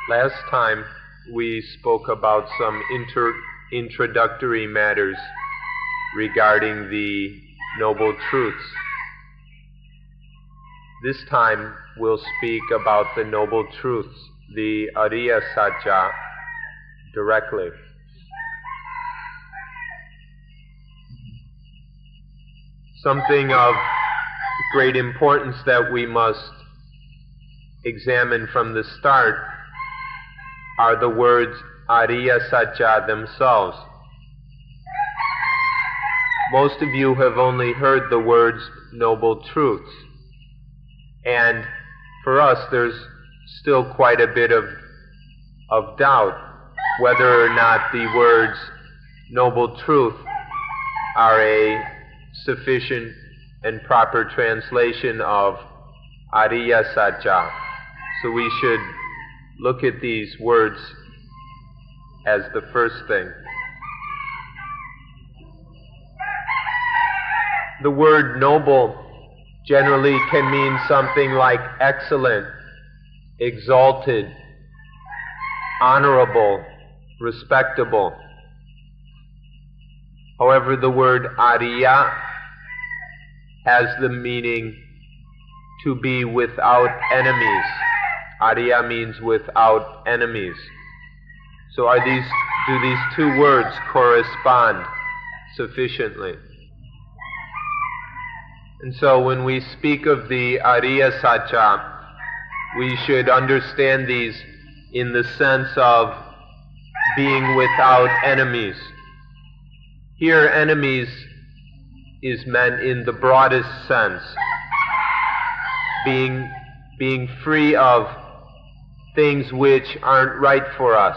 Last time we spoke about some introductory matters regarding the Noble Truths. This time we'll speak about the Noble Truths, the Ariya Sacca, directly. Something of great importance that we must examine from the start are the words Ariya Sacca themselves. Most of you have only heard the words Noble Truths, and for us there's still quite a bit of doubt whether or not the words Noble Truth are a sufficient and proper translation of Ariya Sacca. So we should look at these words as the first thing. The word noble generally can mean something like excellent, exalted, honorable, respectable. However, the word Ariya has the meaning to be without enemies. Ariya means without enemies. So do these two words correspond sufficiently? And so when we speak of the Ariya Sacca, we should understand these in the sense of being without enemies. Here, enemies is meant in the broadest sense, being free of things which aren't right for us,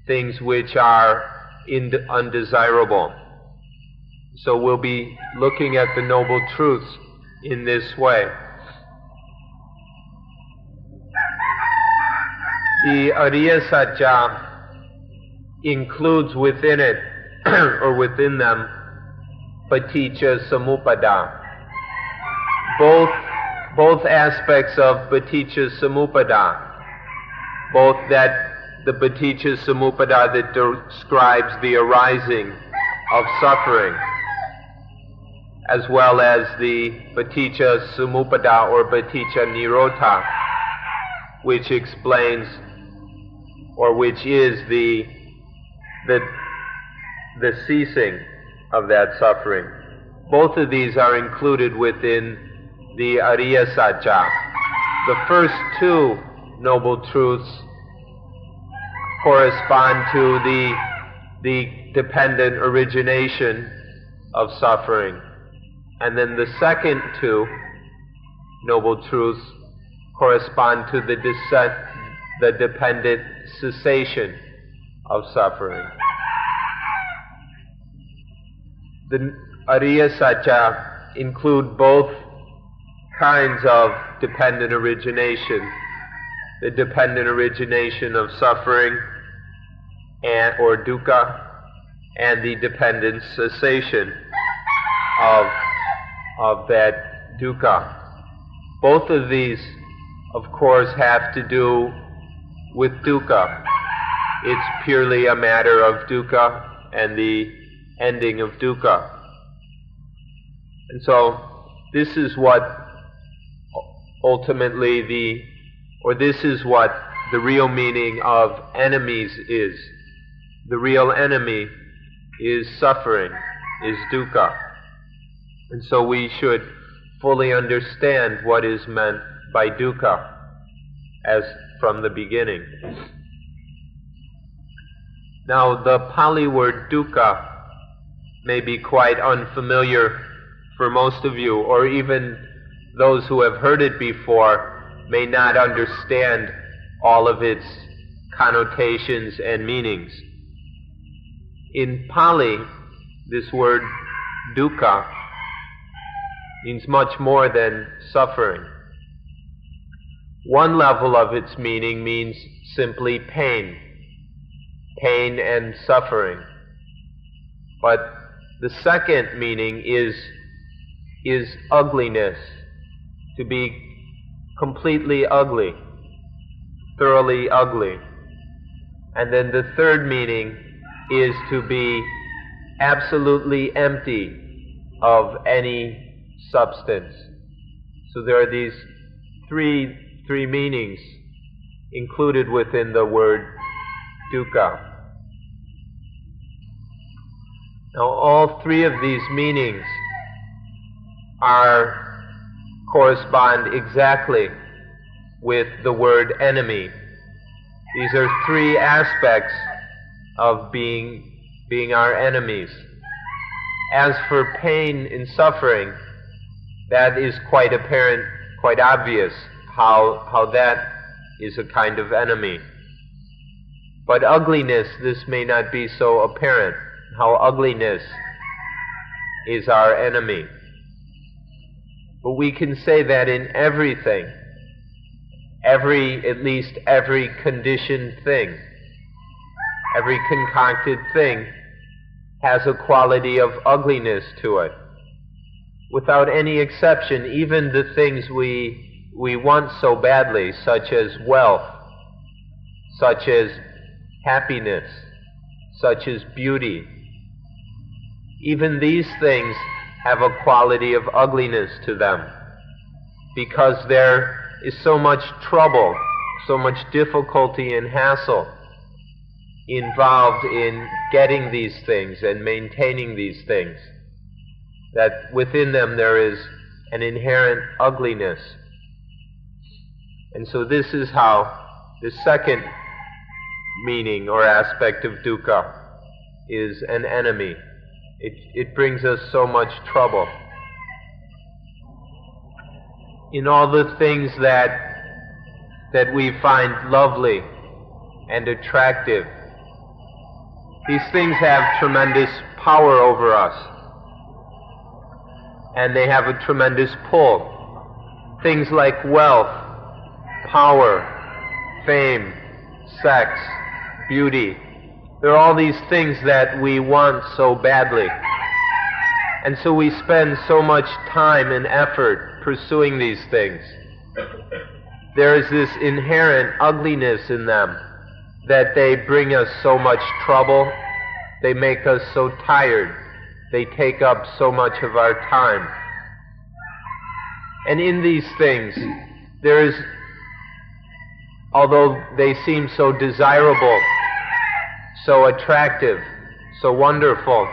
things which are undesirable. So we'll be looking at the Noble Truths in this way. The Ariya Sacca includes within it, or within them, Paticca Samuppada. Both aspects of Paticca Samuppada, both that the Paticca Samuppada that describes the arising of suffering, as well as the Paticca Samuppada or Paticca Nirodha, which explains, or which is the ceasing of that suffering. Both of these are included within the Ariya Sacca. The first two Noble Truths correspond to the dependent origination of suffering. And then the second two Noble Truths correspond to the dependent cessation of suffering. The Ariya Sacca include both kinds of dependent origination, the dependent origination of suffering or dukkha, and the dependent cessation of that dukkha. Both of these, of course, have to do with dukkha. It's purely a matter of dukkha and the ending of dukkha. And so this is what ultimately this is what the real meaning of enemies is. The real enemy is suffering, is dukkha. And so we should fully understand what is meant by dukkha as from the beginning. Now, the Pali word dukkha may be quite unfamiliar for most of you, or even those who have heard it before may not understand all of its connotations and meanings. In Pali, this word dukkha means much more than suffering. One level of its meaning means simply pain and suffering. But the second meaning is ugliness, to be completely ugly. thoroughly ugly. And then the third meaning is to be absolutely empty of any substance. So there are these three meanings included within the word dukkha. Now all three of these meanings correspond exactly with the word enemy. These are three aspects of being our enemies. As for pain and suffering, that is quite apparent, quite obvious, how that is a kind of enemy. But ugliness, this may not be so apparent, how ugliness is our enemy. But we can say that in everything, at least every conditioned thing, every concocted thing has a quality of ugliness to it. Without any exception, even the things we want so badly, such as wealth, such as happiness, such as beauty, even these things have a quality of ugliness to them, because there is so much trouble, so much difficulty and hassle involved in getting these things and maintaining these things, that within them there is an inherent ugliness. And so this is how the second meaning or aspect of dukkha is an enemy. It brings us so much trouble. In all the things that we find lovely and attractive, these things have tremendous power over us, and they have a tremendous pull. Things like wealth, power, fame, sex, beauty, there are all these things that we want so badly. And so we spend so much time and effort pursuing these things. There is this inherent ugliness in them, that they bring us so much trouble, they make us so tired, they take up so much of our time. And in these things, there is, although they seem so desirable, so attractive, so wonderful,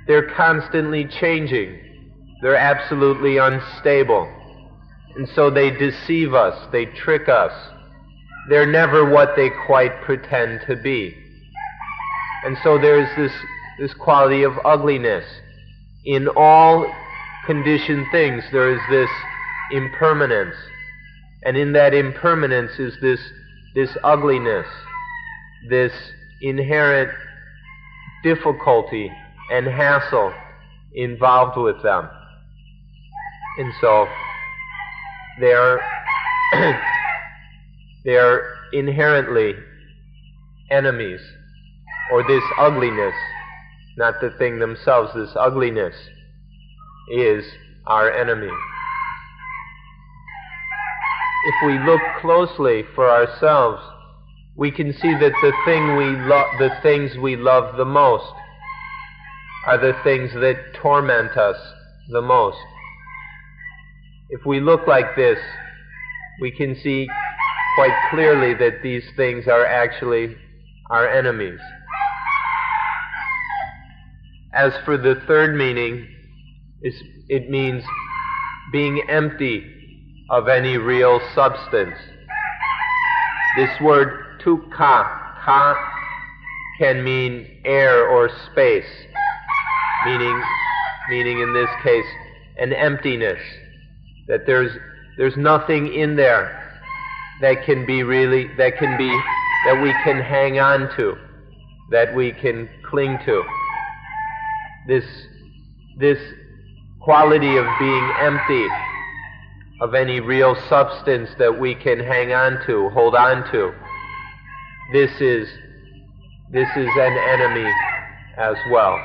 they're constantly changing. They're absolutely unstable. And so they deceive us, they trick us. They're never what they quite pretend to be. And so there's this quality of ugliness. In all conditioned things there is this impermanence. And in that impermanence is this ugliness, this inherent difficulty and hassle involved with them. And so they are inherently enemies, or this ugliness, not the thing themselves, this ugliness is our enemy. If we look closely for ourselves, we can see that the things we love the most are the things that torment us the most. If we look like this, we can see quite clearly that these things are actually our enemies. As for the third meaning, it means being empty of any real substance. This word dukkha, ka, can mean air or space, meaning in this case an emptiness, that there's nothing in there that we can hang on to, that we can cling to. This quality of being empty of any real substance that we can hang on to, hold on to, this is an enemy as well.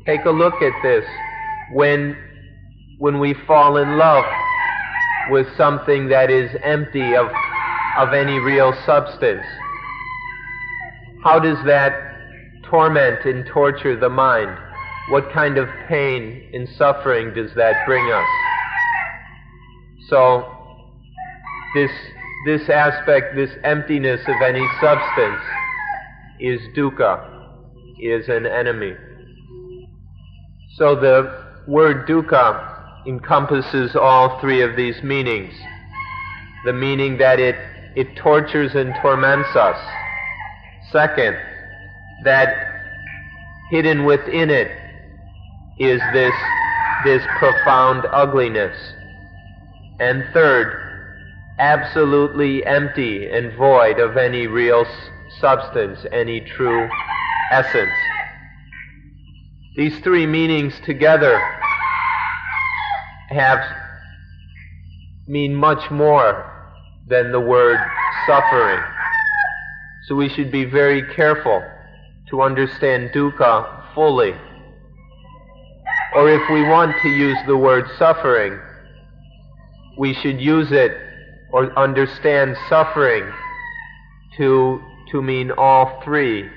Take a look at this. When we fall in love, with something that is empty of any real substance, how does that torment and torture the mind? What kind of pain and suffering does that bring us? So, this aspect, this emptiness of any substance, is dukkha, is an enemy. So the word dukkha encompasses all three of these meanings. The meaning that it tortures and torments us. Second, that hidden within it is this profound ugliness. And third, absolutely empty and void of any real substance, any true essence. These three meanings together mean much more than the word suffering. So we should be very careful to understand dukkha fully. Or if we want to use the word suffering, we should use it or understand suffering to mean all three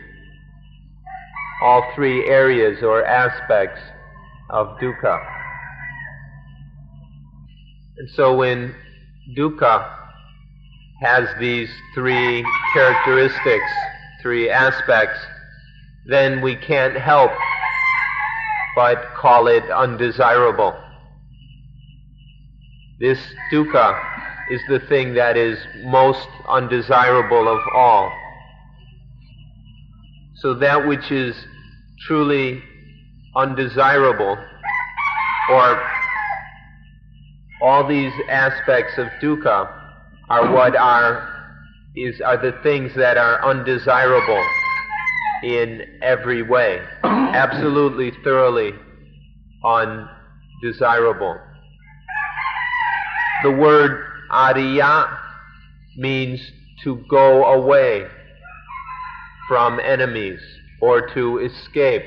areas or aspects of dukkha. And so when dukkha has these three characteristics, three aspects, then we can't help but call it undesirable. This dukkha is the thing that is most undesirable of all. So that which is truly undesirable, or all these aspects of dukkha, are the things that are undesirable in every way, absolutely, thoroughly undesirable. The word Ariya means to go away from enemies, or to escape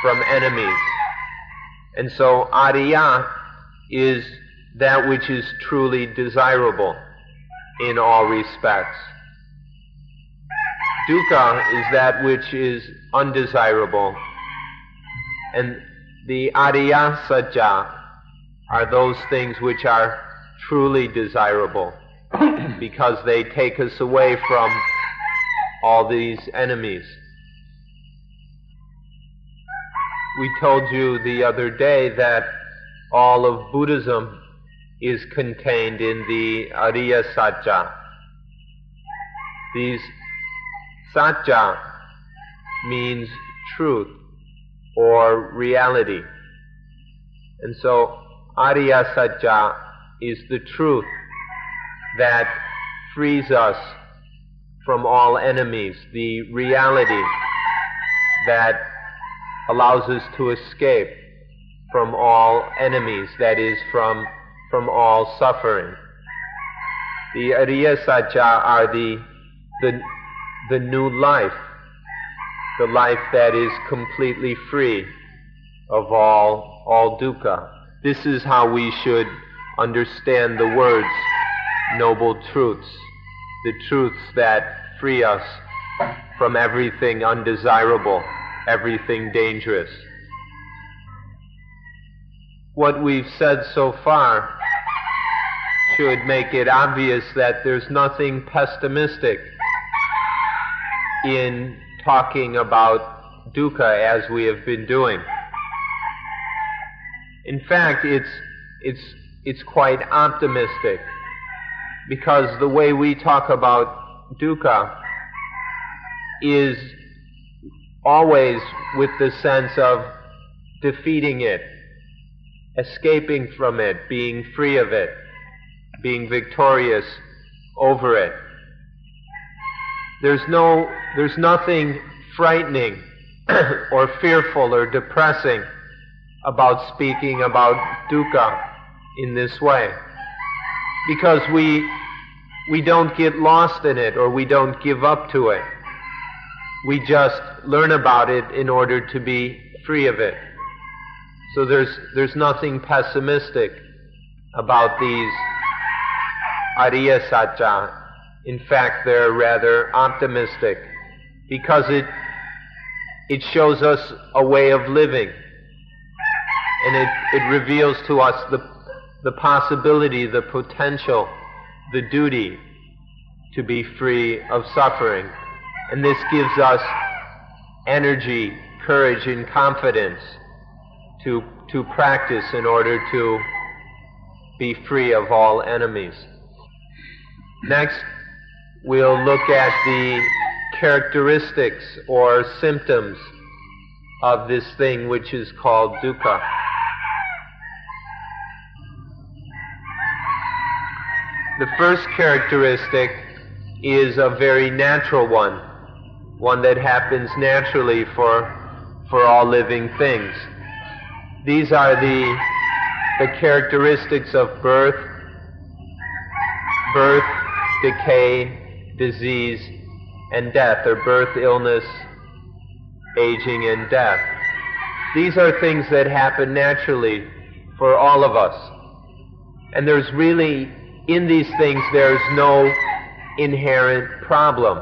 from enemies. And so Ariya is that which is truly desirable in all respects. Dukkha is that which is undesirable, and the Ariya Sacca are those things which are truly desirable because they take us away from all these enemies. We told you the other day that all of Buddhism is contained in the Ariya Sacca. These Sacca means truth or reality. And so Ariya Sacca is the truth that frees us from all enemies, the reality that allows us to escape from all enemies, that is, from all suffering. The Ariya Sacca are the new life, the life that is completely free of all dukkha. This is how we should understand the words noble truths, the truths that free us from everything undesirable, everything dangerous. What we've said so far should make it obvious that there's nothing pessimistic in talking about dukkha as we have been doing. In fact, it's quite optimistic, because the way we talk about dukkha is always with the sense of defeating it, escaping from it, being free of it, being victorious over it. There's nothing frightening or fearful or depressing about speaking about dukkha in this way, because we don't get lost in it, or we don't give up to it. We just learn about it in order to be free of it. So there's nothing pessimistic about Ariya Sacca. In fact, they're rather optimistic because it shows us a way of living, and it reveals to us the possibility, the potential, the duty to be free of suffering. And this gives us energy, courage, and confidence to practice in order to be free of all enemies. Next, we'll look at the characteristics or symptoms of this thing which is called dukkha. The first characteristic is a very natural one that happens naturally for all living things. These are the characteristics of birth, decay, disease, and death, or birth, illness, aging, and death. These are things that happen naturally for all of us. And there's really, in these things, there's no inherent problem.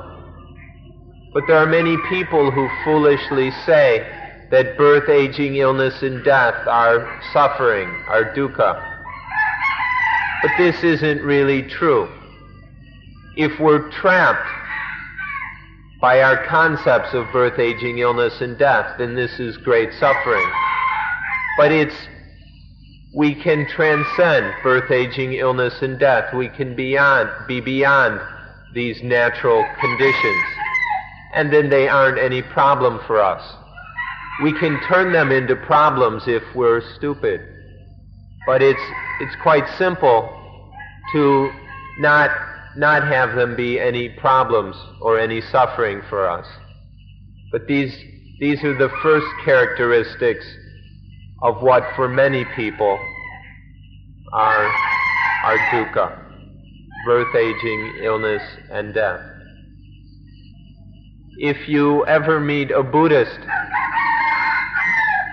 But there are many people who foolishly say that birth, aging, illness, and death are suffering, are dukkha. But this isn't really true. If we're trapped by our concepts of birth, aging, illness, and death, then this is great suffering. But we can transcend birth, aging, illness, and death. We can be beyond these natural conditions. And then they aren't any problem for us. We can turn them into problems if we're stupid. But it's quite simple to not have them be any problems or any suffering for us. But these are the first characteristics of what for many people are dukkha: birth, aging, illness, and death. If you ever meet a Buddhist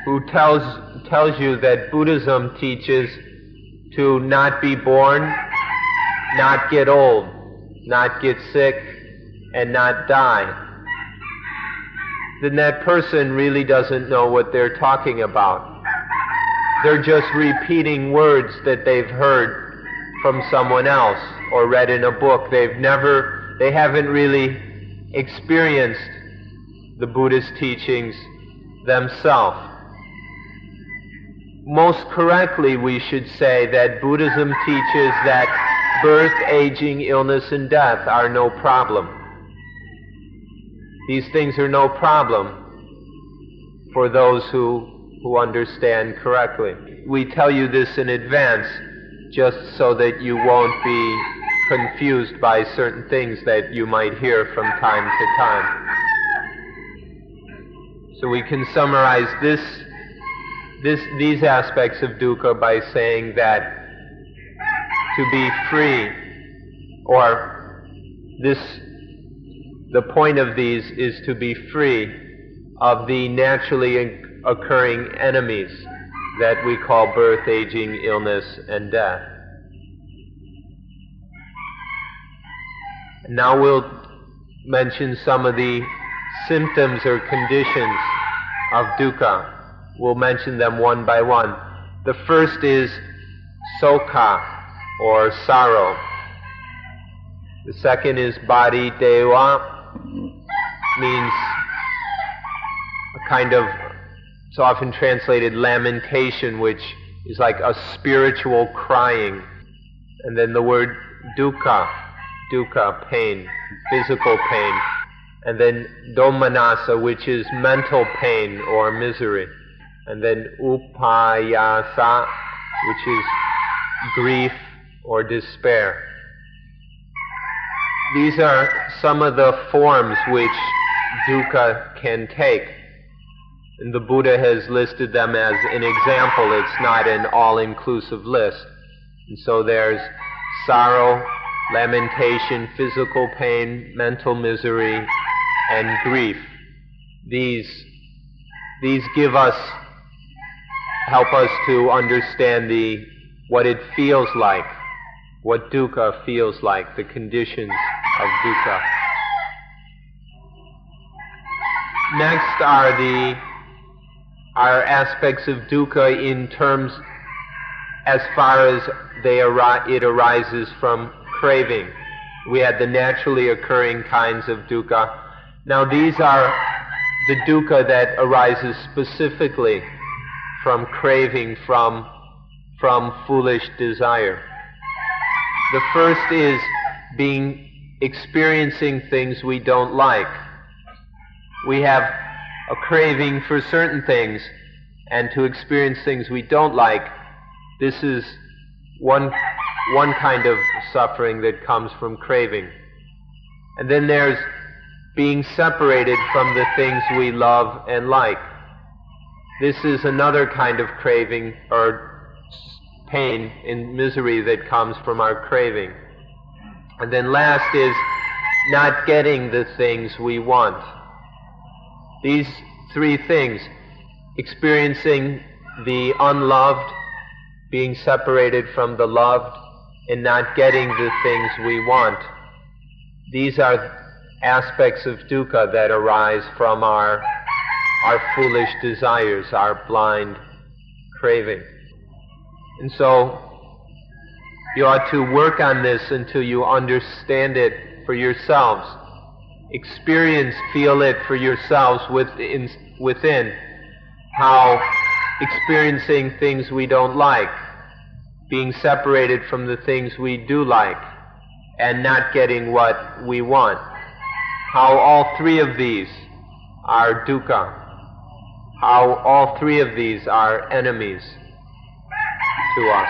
who tells you that Buddhism teaches to not be born, not get old, not get sick, and not die, then that person really doesn't know what they're talking about. They're just repeating words that they've heard from someone else or read in a book. They haven't really experienced the Buddhist teachings themselves. Most correctly, we should say that Buddhism teaches that birth, aging, illness, and death are no problem. These things are no problem for those who understand correctly. We tell you this in advance just so that you won't be confused by certain things that you might hear from time to time. So we can summarize these aspects of dukkha by saying that to be free, or the point of these is to be free of the naturally occurring enemies that we call birth, aging, illness, and death. Now we'll mention some of the symptoms or conditions of dukkha. We'll mention them one by one. The first is sokha, or sorrow. The second is badi deva, means a kind of, it's often translated lamentation, which is like a spiritual crying. And then the word dukkha, pain, physical pain. And then domanassa, which is mental pain or misery. And then upayasa, which is grief or despair. These are some of the forms which dukkha can take. And the Buddha has listed them as an example. It's not an all-inclusive list. And so there's sorrow, lamentation, physical pain, mental misery, and grief. These help us to understand what it feels like what dukkha feels like, the conditions of dukkha. Next are aspects of dukkha in terms as far as it arises from craving. We had the naturally occurring kinds of dukkha. Now these are the dukkha that arises specifically from craving, from foolish desire. The first is experiencing things we don't like. We have a craving for certain things, and to experience things we don't like. This is one kind of suffering that comes from craving. And then there's being separated from the things we love and like. This is another kind of craving or pain and misery that comes from our craving. And then last is not getting the things we want. These three things, experiencing the unloved, being separated from the loved, and not getting the things we want, these are aspects of dukkha that arise from our foolish desires, our blind craving. And so you ought to work on this until you understand it for yourselves. Experience, feel it for yourselves within how experiencing things we don't like, being separated from the things we do like, and not getting what we want, how all three of these are dukkha, how all three of these are enemies to us.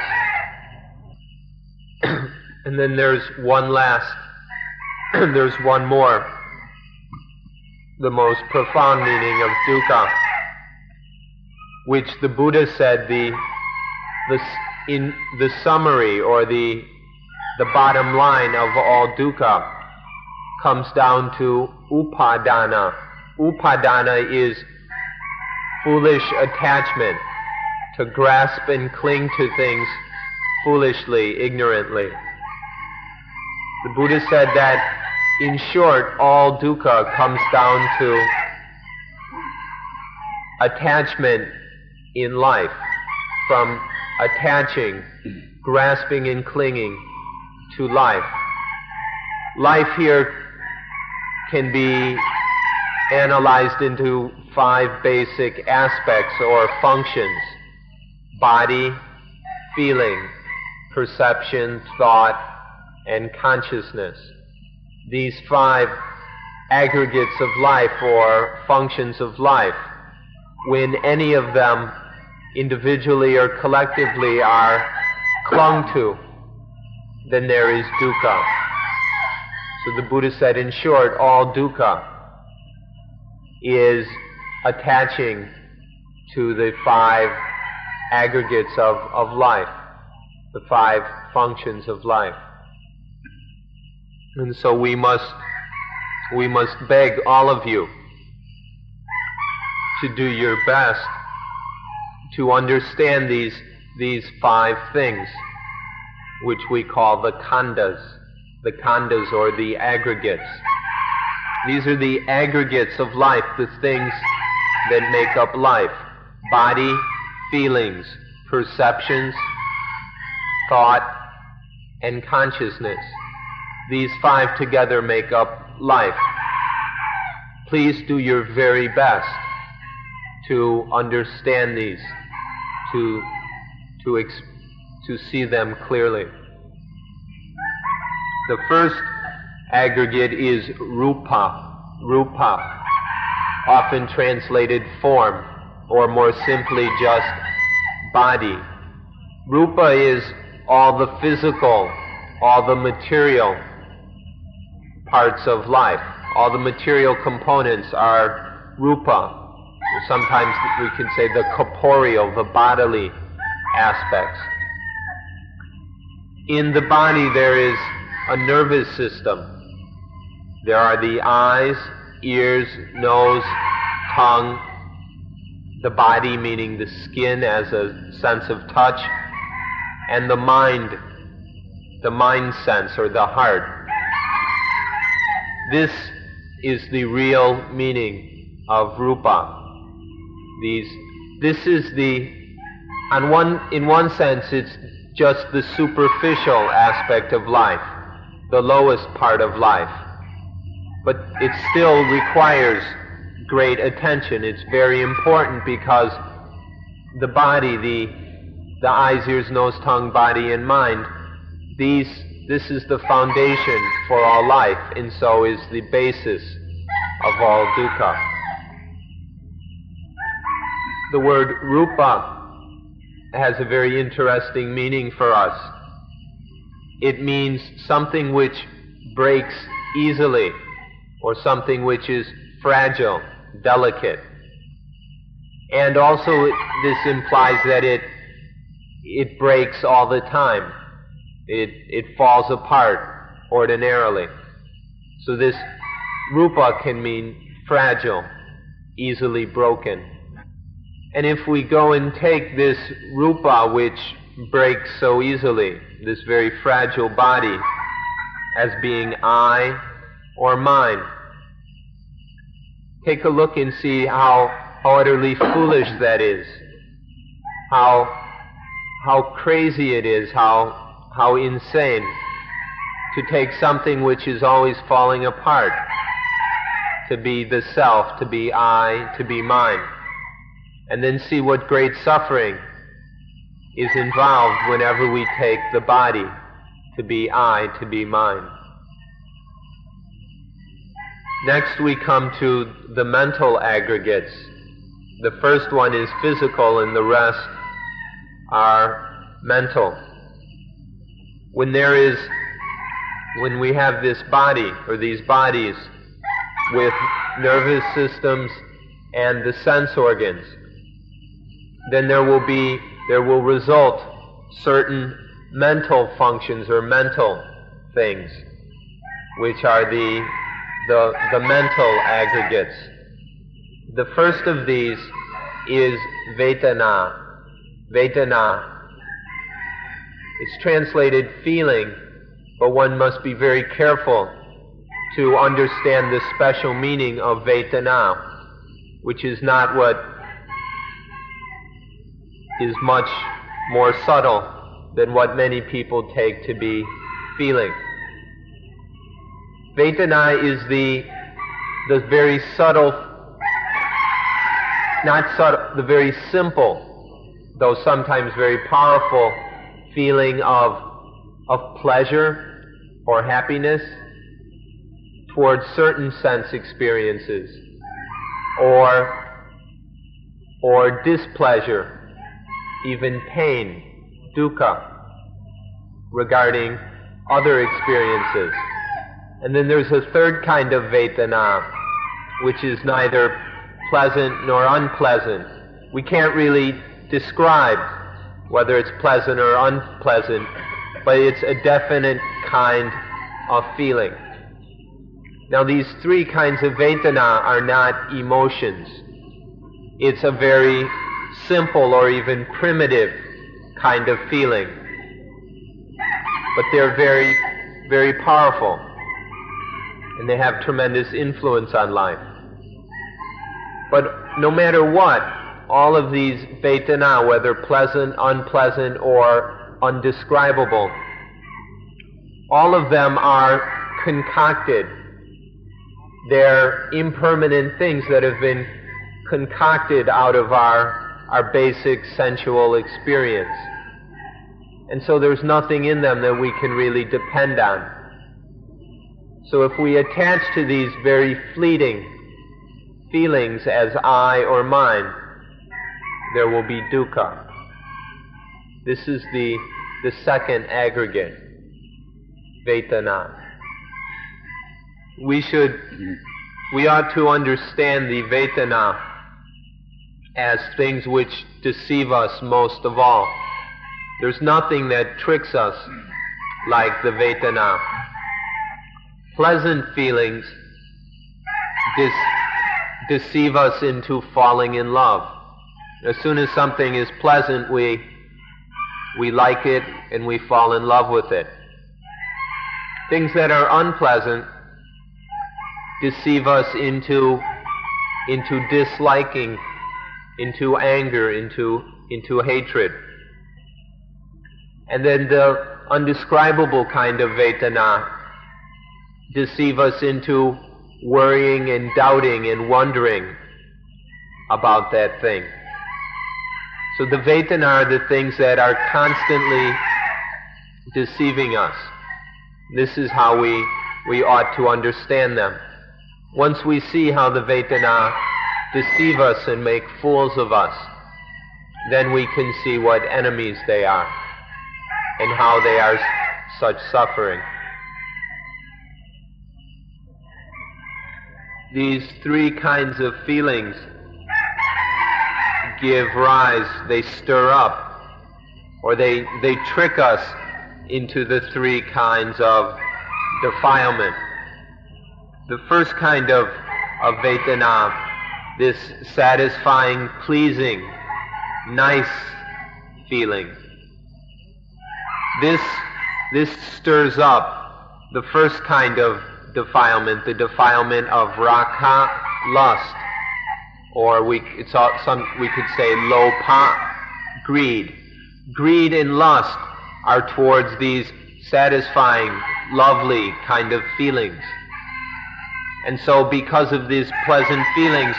And then there's one more, the most profound meaning of dukkha, which the Buddha said in the summary or the bottom line of all dukkha comes down to upadana. Upadana is foolish attachment, to grasp and cling to things foolishly, ignorantly. The Buddha said that, in short, all dukkha comes down to attachment in life, from attaching, grasping and clinging to life. Life here can be analyzed into 5 basic aspects or functions: body, feeling, perception, thought, and consciousness. These 5 aggregates of life or functions of life, when any of them individually or collectively are clung to, then there is dukkha. So the Buddha said, in short, all dukkha is attaching to the 5 aggregates of life, the 5 functions of life. And so we must beg all of you to do your best to understand these 5 things, which we call the khandhas or the aggregates. These are the aggregates of life, the things that make up life: body, feelings, perceptions, thought, and consciousness. These 5 together make up life. Please do your very best to understand these, to see them clearly. The first aggregate is rupa, often translated form, or more simply just body. Rupa is all the physical, all the material parts of life. All the material components are rupa. Sometimes we can say the corporeal, the bodily aspects. In the body there is a nervous system. There are the eyes, ears, nose, tongue, the body meaning the skin as a sense of touch, and the mind the mind sense or the heart. This is the real meaning of rupa. This is in one sense, it's just the superficial aspect of life, the lowest part of life. But it still requires great attention. It's very important because the body, the eyes, ears, nose, tongue, body, and mind, this is the foundation for all life, and so is the basis of all dukkha. The word rupa has a very interesting meaning for us. It means something which breaks easily, or something which is fragile, delicate. And also this implies that it breaks all the time. It falls apart ordinarily. So this rupa can mean fragile, easily broken. And if we go and take this rupa which breaks so easily, this very fragile body, as being I or mine, take a look and see how utterly foolish that is, how crazy it is, how insane to take something which is always falling apart, to be the self, to be I, to be mine, and then see what great suffering is involved whenever we take the body to be I, to be mine. Next we come to the mental aggregates. The first one is physical and the rest are mental. When we have this body, or these bodies, with nervous systems and the sense organs, then there will result certain mental functions or mental things, which are the mental aggregates. The first of these is Vedana. Vedana. It's translated feeling, but one must be very careful to understand the special meaning of Vedana, which is not what is much more subtle than what many people take to be feeling. Vedana is the very subtle, not subtle, the very simple, though sometimes very powerful feeling of pleasure or happiness towards certain sense experiences, or displeasure, even pain, dukkha, regarding other experiences. And then there's a third kind of Vedana, which is neither pleasant nor unpleasant. We can't really describe whether it's pleasant or unpleasant, but it's a definite kind of feeling. Now these three kinds of Vedana are not emotions. It's a very simple or even primitive kind of feeling. But they're very, very powerful, and they have tremendous influence on life. But no matter what, all of these Vedana, whether pleasant, unpleasant, or undescribable, all of them are concocted. They're impermanent things that have been concocted out of our basic sensual experience. And so there's nothing in them that we can really depend on. So if we attach to these very fleeting feelings as I or mine, there will be dukkha. This is the second aggregate, Vedana. We ought to understand the Vedana as things which deceive us most of all. There's nothing that tricks us like the Vedana. Pleasant feelings deceive us into falling in love. As soon as something is pleasant, we like it and we fall in love with it. Things that are unpleasant deceive us into disliking, into anger, into hatred. And then the undescribable kind of Vedana deceive us into worrying and doubting and wondering about that thing. So the Vedana are the things that are constantly deceiving us. This is how we ought to understand them. Once we see how the Vedana deceive us and make fools of us, then we can see what enemies they are and how they are such suffering. These three kinds of feelings give rise, they stir up, or they trick us into the three kinds of defilement. The first kind of Vedana, this satisfying, pleasing, nice feeling. This stirs up the first kind of defilement, the defilement of raga, lust, or we could say lopa, greed. Greed and lust are towards these satisfying, lovely kind of feelings. And so because of these pleasant feelings,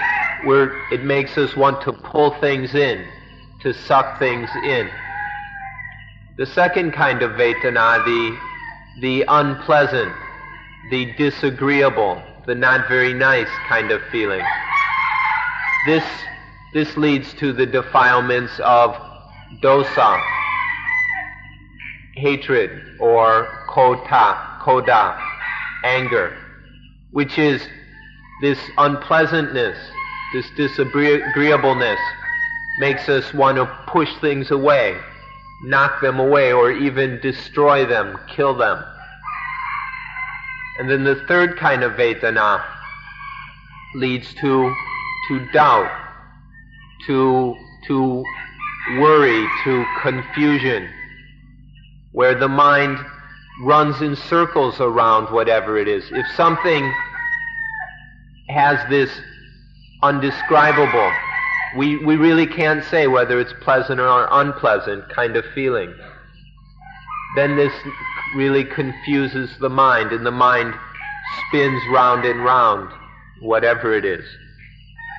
it makes us want to pull things in, to suck things in. The second kind of Vedana, the unpleasant, the disagreeable, the not very nice kind of feeling. This leads to the defilements of dosa, hatred, or koda, anger, which is this unpleasantness, this disagreeableness makes us want to push things away, knock them away, or even destroy them, kill them. And then the third kind of Vedana leads to doubt, to worry, to confusion, where the mind runs in circles around whatever it is. If something has this undescribable, we really can't say whether it's pleasant or unpleasant kind of feeling, then this really confuses the mind, and the mind spins round and round, whatever it is.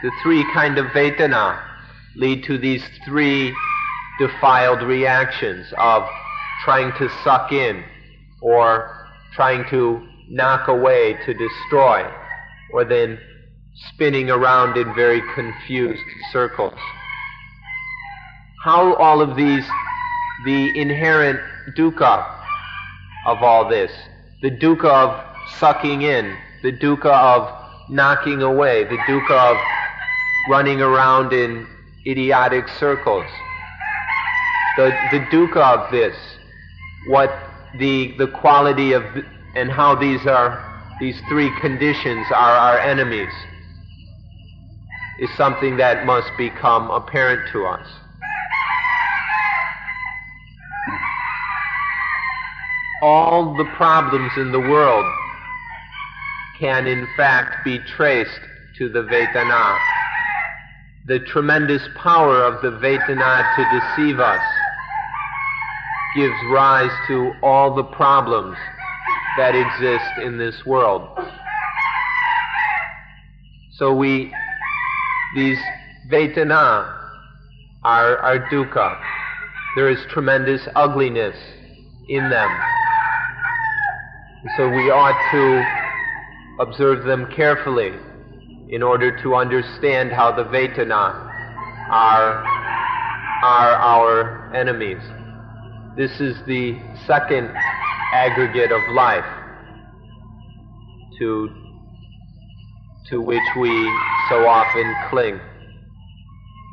The three kind of Vedana lead to these three defiled reactions of trying to suck in, or trying to knock away, to destroy, or then spinning around in very confused circles. How all of these, the inherent dukkha of all this, the dukkha of sucking in, the dukkha of knocking away, the dukkha of running around in idiotic circles, the dukkha of this, what the quality of, and how these three conditions are our enemies, is something that must become apparent to us. All the problems in the world can in fact be traced to the Vedana. The tremendous power of the Vedana to deceive us gives rise to all the problems that exist in this world. So these Vedana are dukkha. There is tremendous ugliness in them. So we ought to observe them carefully in order to understand how the Vedana are our enemies. This is the second aggregate of life to which we so often cling,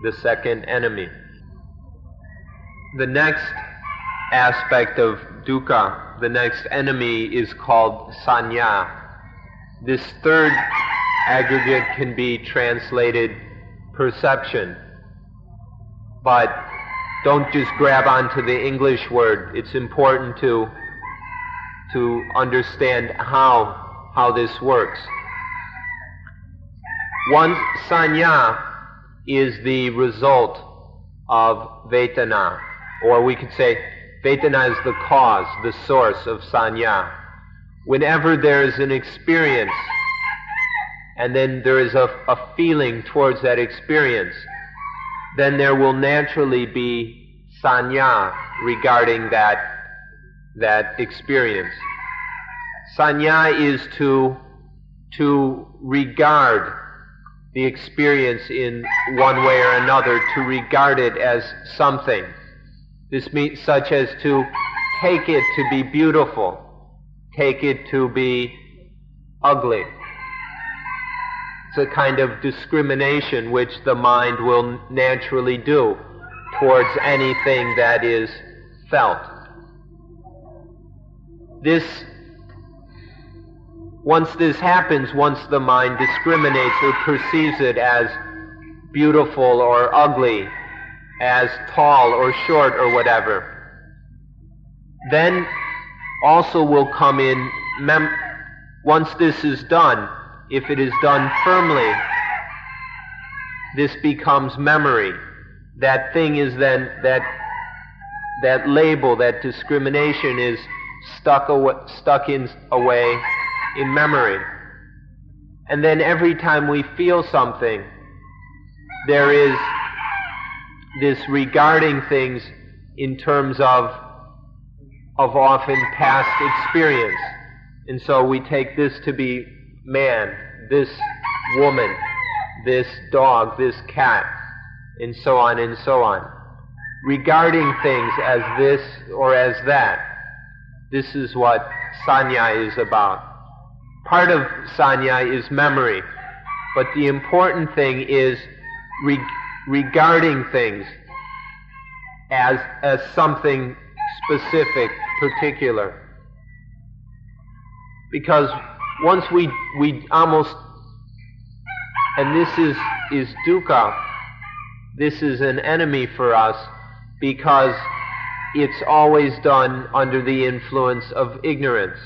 the second enemy. The next aspect of dukkha, the next enemy, is called sanya. This third aggregate can be translated perception, but don't just grab onto the English word. It's important to to understand how this works. One sanya is the result of Vedana, or we could say Vedana is the cause, the source of sanya. Whenever there is an experience, and then there is a feeling towards that experience, then there will naturally be sanya regarding that experience. Sanya is to regard the experience in one way or another, to regard it as something. This means such as to take it to be beautiful, take it to be ugly. It's a kind of discrimination which the mind will naturally do towards anything that is felt. Once this happens, once the mind discriminates or perceives it as beautiful or ugly, as tall or short or whatever, then also will come in, once this is done, if it is done firmly, this becomes memory. That thing is then, that label, that discrimination is stuck away in memory. And then every time we feel something, there is this regarding things in terms of often past experience. And so we take this to be man, this woman, this dog, this cat, and so on and so on. Regarding things as this or as that. This is what sanya is about. Part of sanya is memory, but the important thing is regarding things as something specific, particular. Because once we almost, and this is dukkha, this is an enemy for us, because it's always done under the influence of ignorance.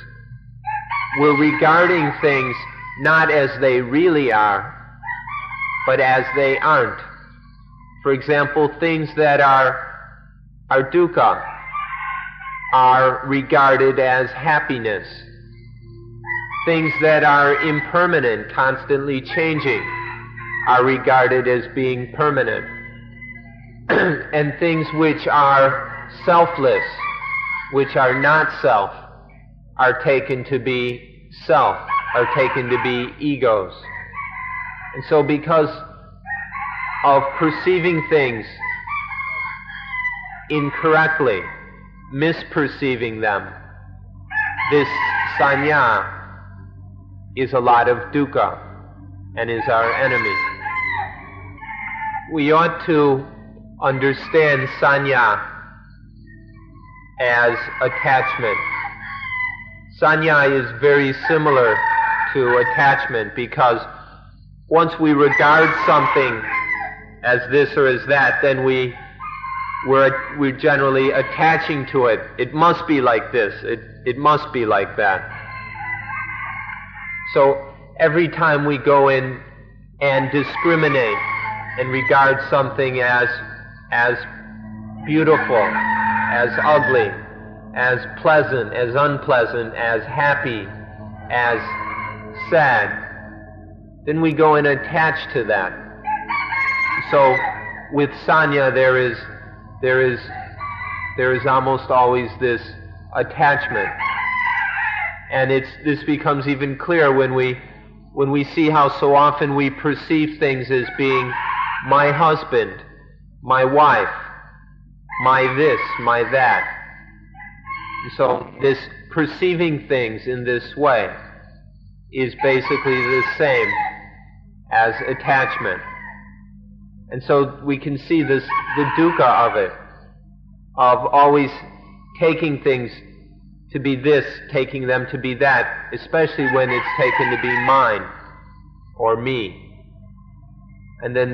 We're regarding things not as they really are, but as they aren't. For example, things that are dukkha are regarded as happiness. Things that are impermanent, constantly changing, are regarded as being permanent. And things which are selfless, which are not self, are taken to be self, are taken to be egos. And so because of perceiving things incorrectly, misperceiving them, this sanya is a lot of dukkha and is our enemy. We ought to understand sanya as attachment. Sanya is very similar to attachment, because once we regard something as this or as that, then we're generally attaching to it. It must be like this. It must be like that. So every time we go in and discriminate and regard something as beautiful, as ugly, as pleasant, as unpleasant, as happy, as sad, then we go and attach to that. So with sanya there is almost always this attachment. And this becomes even clearer when we see how so often we perceive things as being my husband, my wife, my this, my that. And so this perceiving things in this way is basically the same as attachment. And so we can see the dukkha of it, of always taking things to be this, taking them to be that, especially when it's taken to be mine or me. And then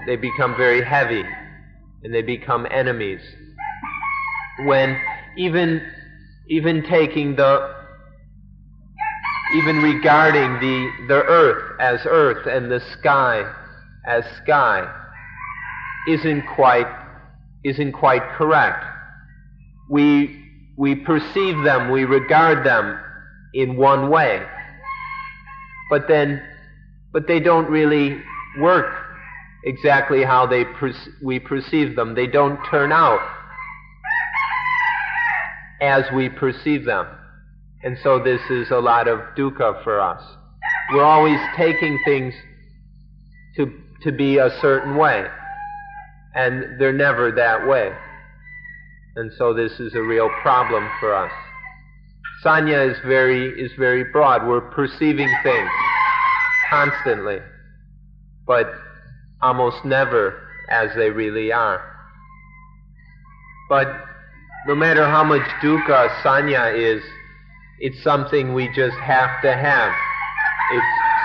they become very heavy, and they become enemies. When even even regarding the earth and the sky as sky isn't quite correct. We perceive them, we regard them in one way, but they don't really work exactly how we perceive them. They don't turn out as we perceive them. And so this is a lot of dukkha for us. We're always taking things to be a certain way, and they're never that way. And so this is a real problem for us. Sanya is very broad. We're perceiving things constantly, but almost never as they really are. But no matter how much dukkha sanya is, it's something we just have to have.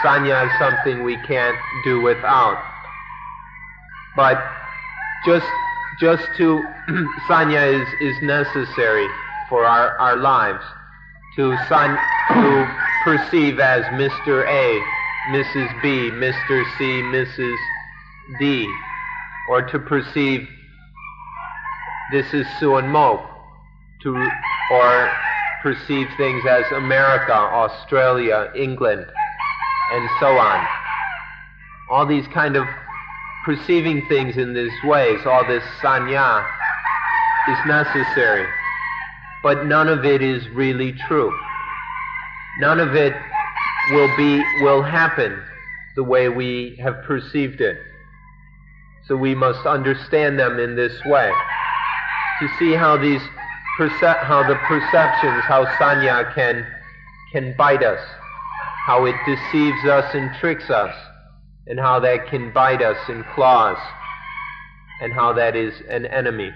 Sanya is something we can't do without. But just to sanya is necessary for our lives. To perceive as Mr. A, Mrs. B, Mr. C, Mrs. D, or to perceive this is Suan Mok, or perceive things as America, Australia, England, and so on. All these kind of perceiving things in these ways, all this sanya is necessary, but none of it is really true. None of it will happen the way we have perceived it. So we must understand them in this way, to see how the perceptions, how sanya can bite us, how it deceives us and tricks us, and how that can bite us and claw us, and how that is an enemy,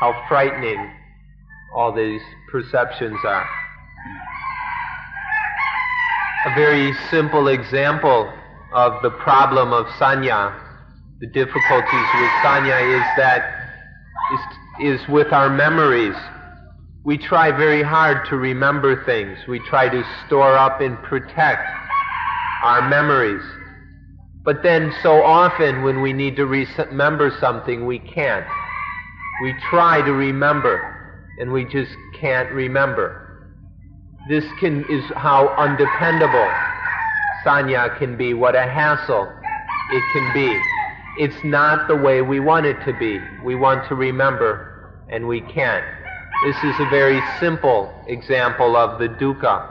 how frightening all these perceptions are. A very simple example of the problem of sanya, the difficulties with sanya, is with our memories. We try very hard to remember things. We try to store up and protect our memories. But then so often when we need to remember something, we can't. We try to remember, and we just can't remember. This is how undependable sanya can be, what a hassle it can be. It's not the way we want it to be. We want to remember, and we can't. This is a very simple example of the dukkha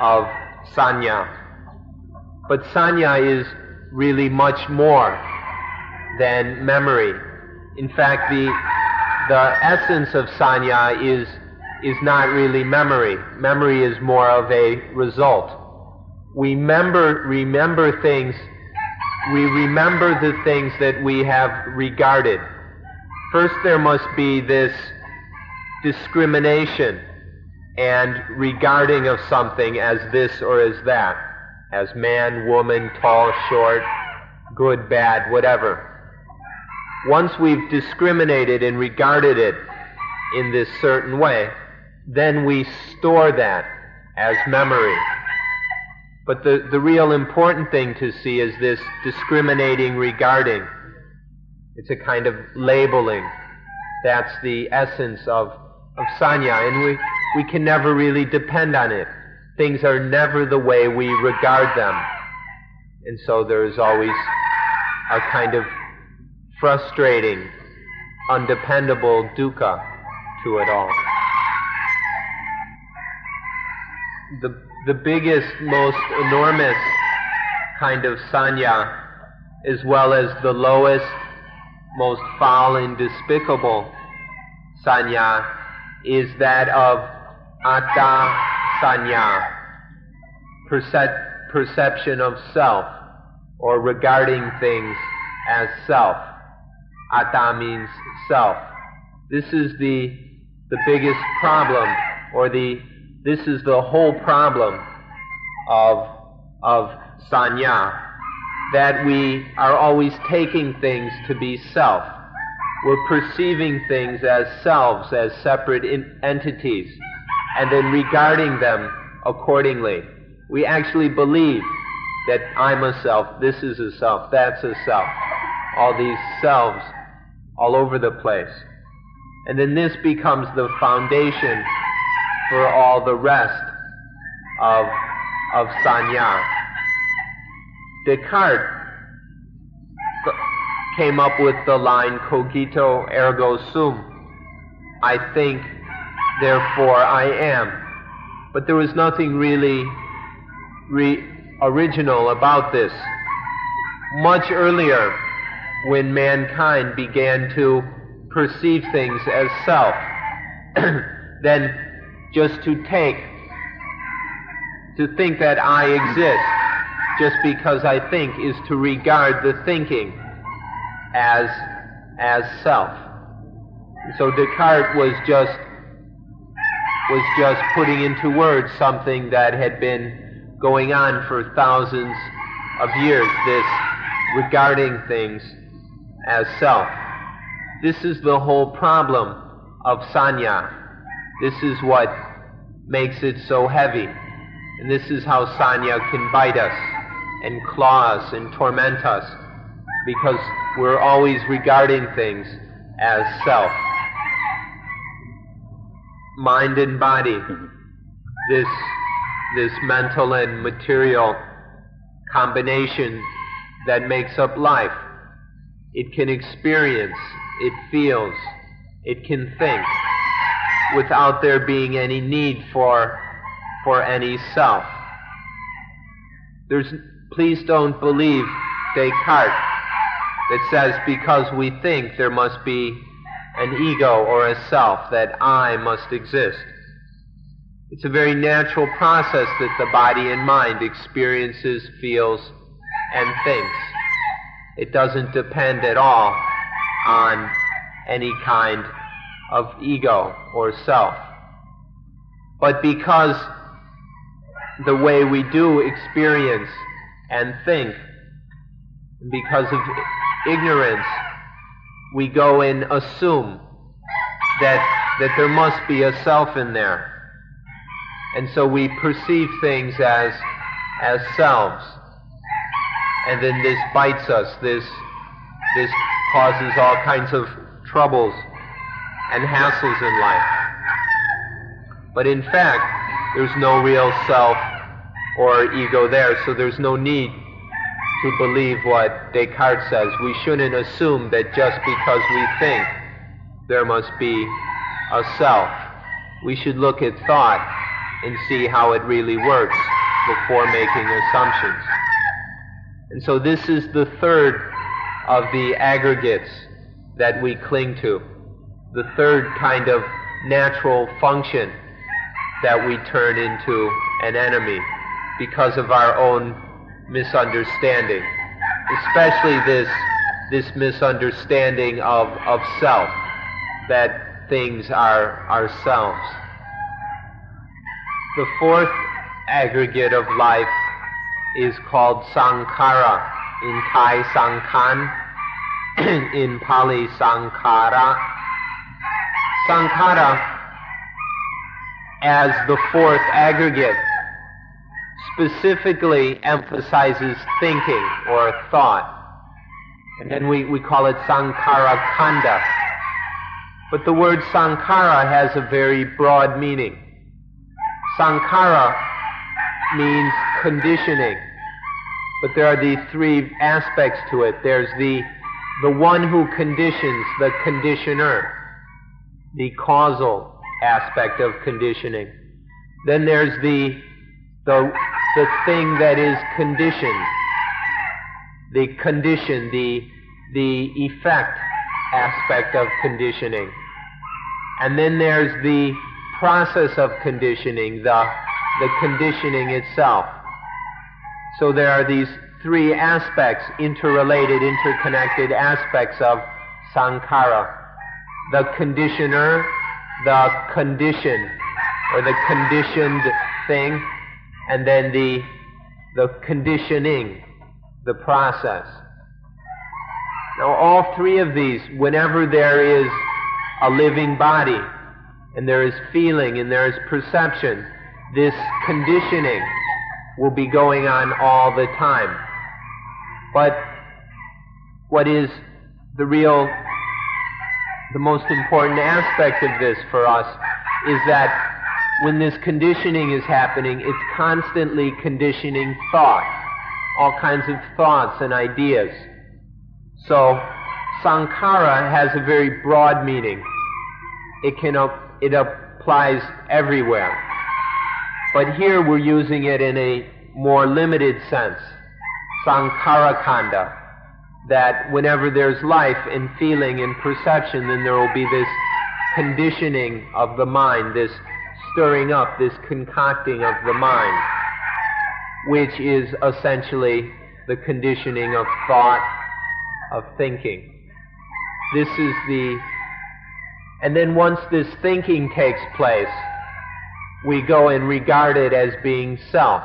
of sanya. But sanya is really much more than memory. In fact, the essence of sanya is not really memory. Memory is more of a result. We remember things. We remember the things that we have regarded. First, there must be this discrimination and regarding of something as this or as that, as man, woman, tall, short, good, bad, whatever. Once we've discriminated and regarded it in this certain way, then we store that as memory. But the real important thing to see is this discriminating regarding. It's a kind of labeling. That's the essence of sanya, and we can never really depend on it. Things are never the way we regard them. And so there is always a kind of frustrating, undependable dukkha to it all. The biggest, most enormous kind of sanya, as well as the lowest, most foul and despicable sanya, is that of atta sanya, perception of self, or regarding things as self. Atta means self. This is the biggest problem, or this is the whole problem of sanya, that we are always taking things to be self. we're perceiving things as selves, as separate entities, and then regarding them accordingly. We actually believe that I'm a self, this is a self, that's a self, all these selves all over the place. And then this becomes the foundation for all the rest of Sanya. Descartes came up with the line cogito ergo sum, I think, therefore I am. But there was nothing really original about this. Much earlier, when mankind began to perceive things as self, then just to think that I exist just because I think is to regard the thinking as self. So Descartes was just putting into words something that had been going on for thousands of years, this regarding things as self. This is the whole problem of Sanya. This is what makes it so heavy. And this is how Sanya can bite us and claw us and torment us, because we're always regarding things as self. Mind and body, this mental and material combination that makes up life, it can experience, it feels, it can think, without there being any need for any self. Please don't believe Descartes that says because we think there must be an ego or a self, that I must exist. It's a very natural process that the body and mind experiences, feels, and thinks. It doesn't depend at all on any kind of ego or self. But because the way we do experience and think, because of ignorance, we go and assume that there must be a self in there. And so we perceive things as selves. And then this bites us, this causes all kinds of troubles and hassles in life. But in fact, there's no real self or ego there, so there's no need to believe what Descartes says. We shouldn't assume that just because we think there must be a self. We should look at thought and see how it really works before making assumptions. And so this is the third of the aggregates that we cling to, the third kind of natural function that we turn into an enemy because of our own misunderstanding, especially this misunderstanding of self, that things are ourselves. The fourth aggregate of life is called Sankhara, in Thai Sangkhan, in Pali Sankhara. Sankhara, as the fourth aggregate, specifically emphasizes thinking or thought. And then we call it Sankhara Khanda. But the word Sankhara has a very broad meaning. Sankhara means conditioning. But there are these three aspects to it. There's the one who conditions, the conditioner, the causal aspect of conditioning. Then there's the thing that is conditioned, the condition, the effect aspect of conditioning. And then there's the process of conditioning, the conditioning itself. So there are these three aspects, interrelated, interconnected aspects of Sankhara. The conditioner, the condition, or the conditioned thing, and then the conditioning, the process. Now all three of these, whenever there is a living body, and there is feeling, and there is perception, this conditioning will be going on all the time. But what is the most important aspect of this for us is that when this conditioning is happening, it's constantly conditioning thought, all kinds of thoughts and ideas. So sankhara has a very broad meaning. It applies everywhere. But here we're using it in a more limited sense, sankhara kanda, that whenever there's life and feeling and perception, then there will be this conditioning of the mind, this stirring up, this concocting of the mind, which is essentially the conditioning of thought, of thinking. And then once this thinking takes place, we go and regard it as being self,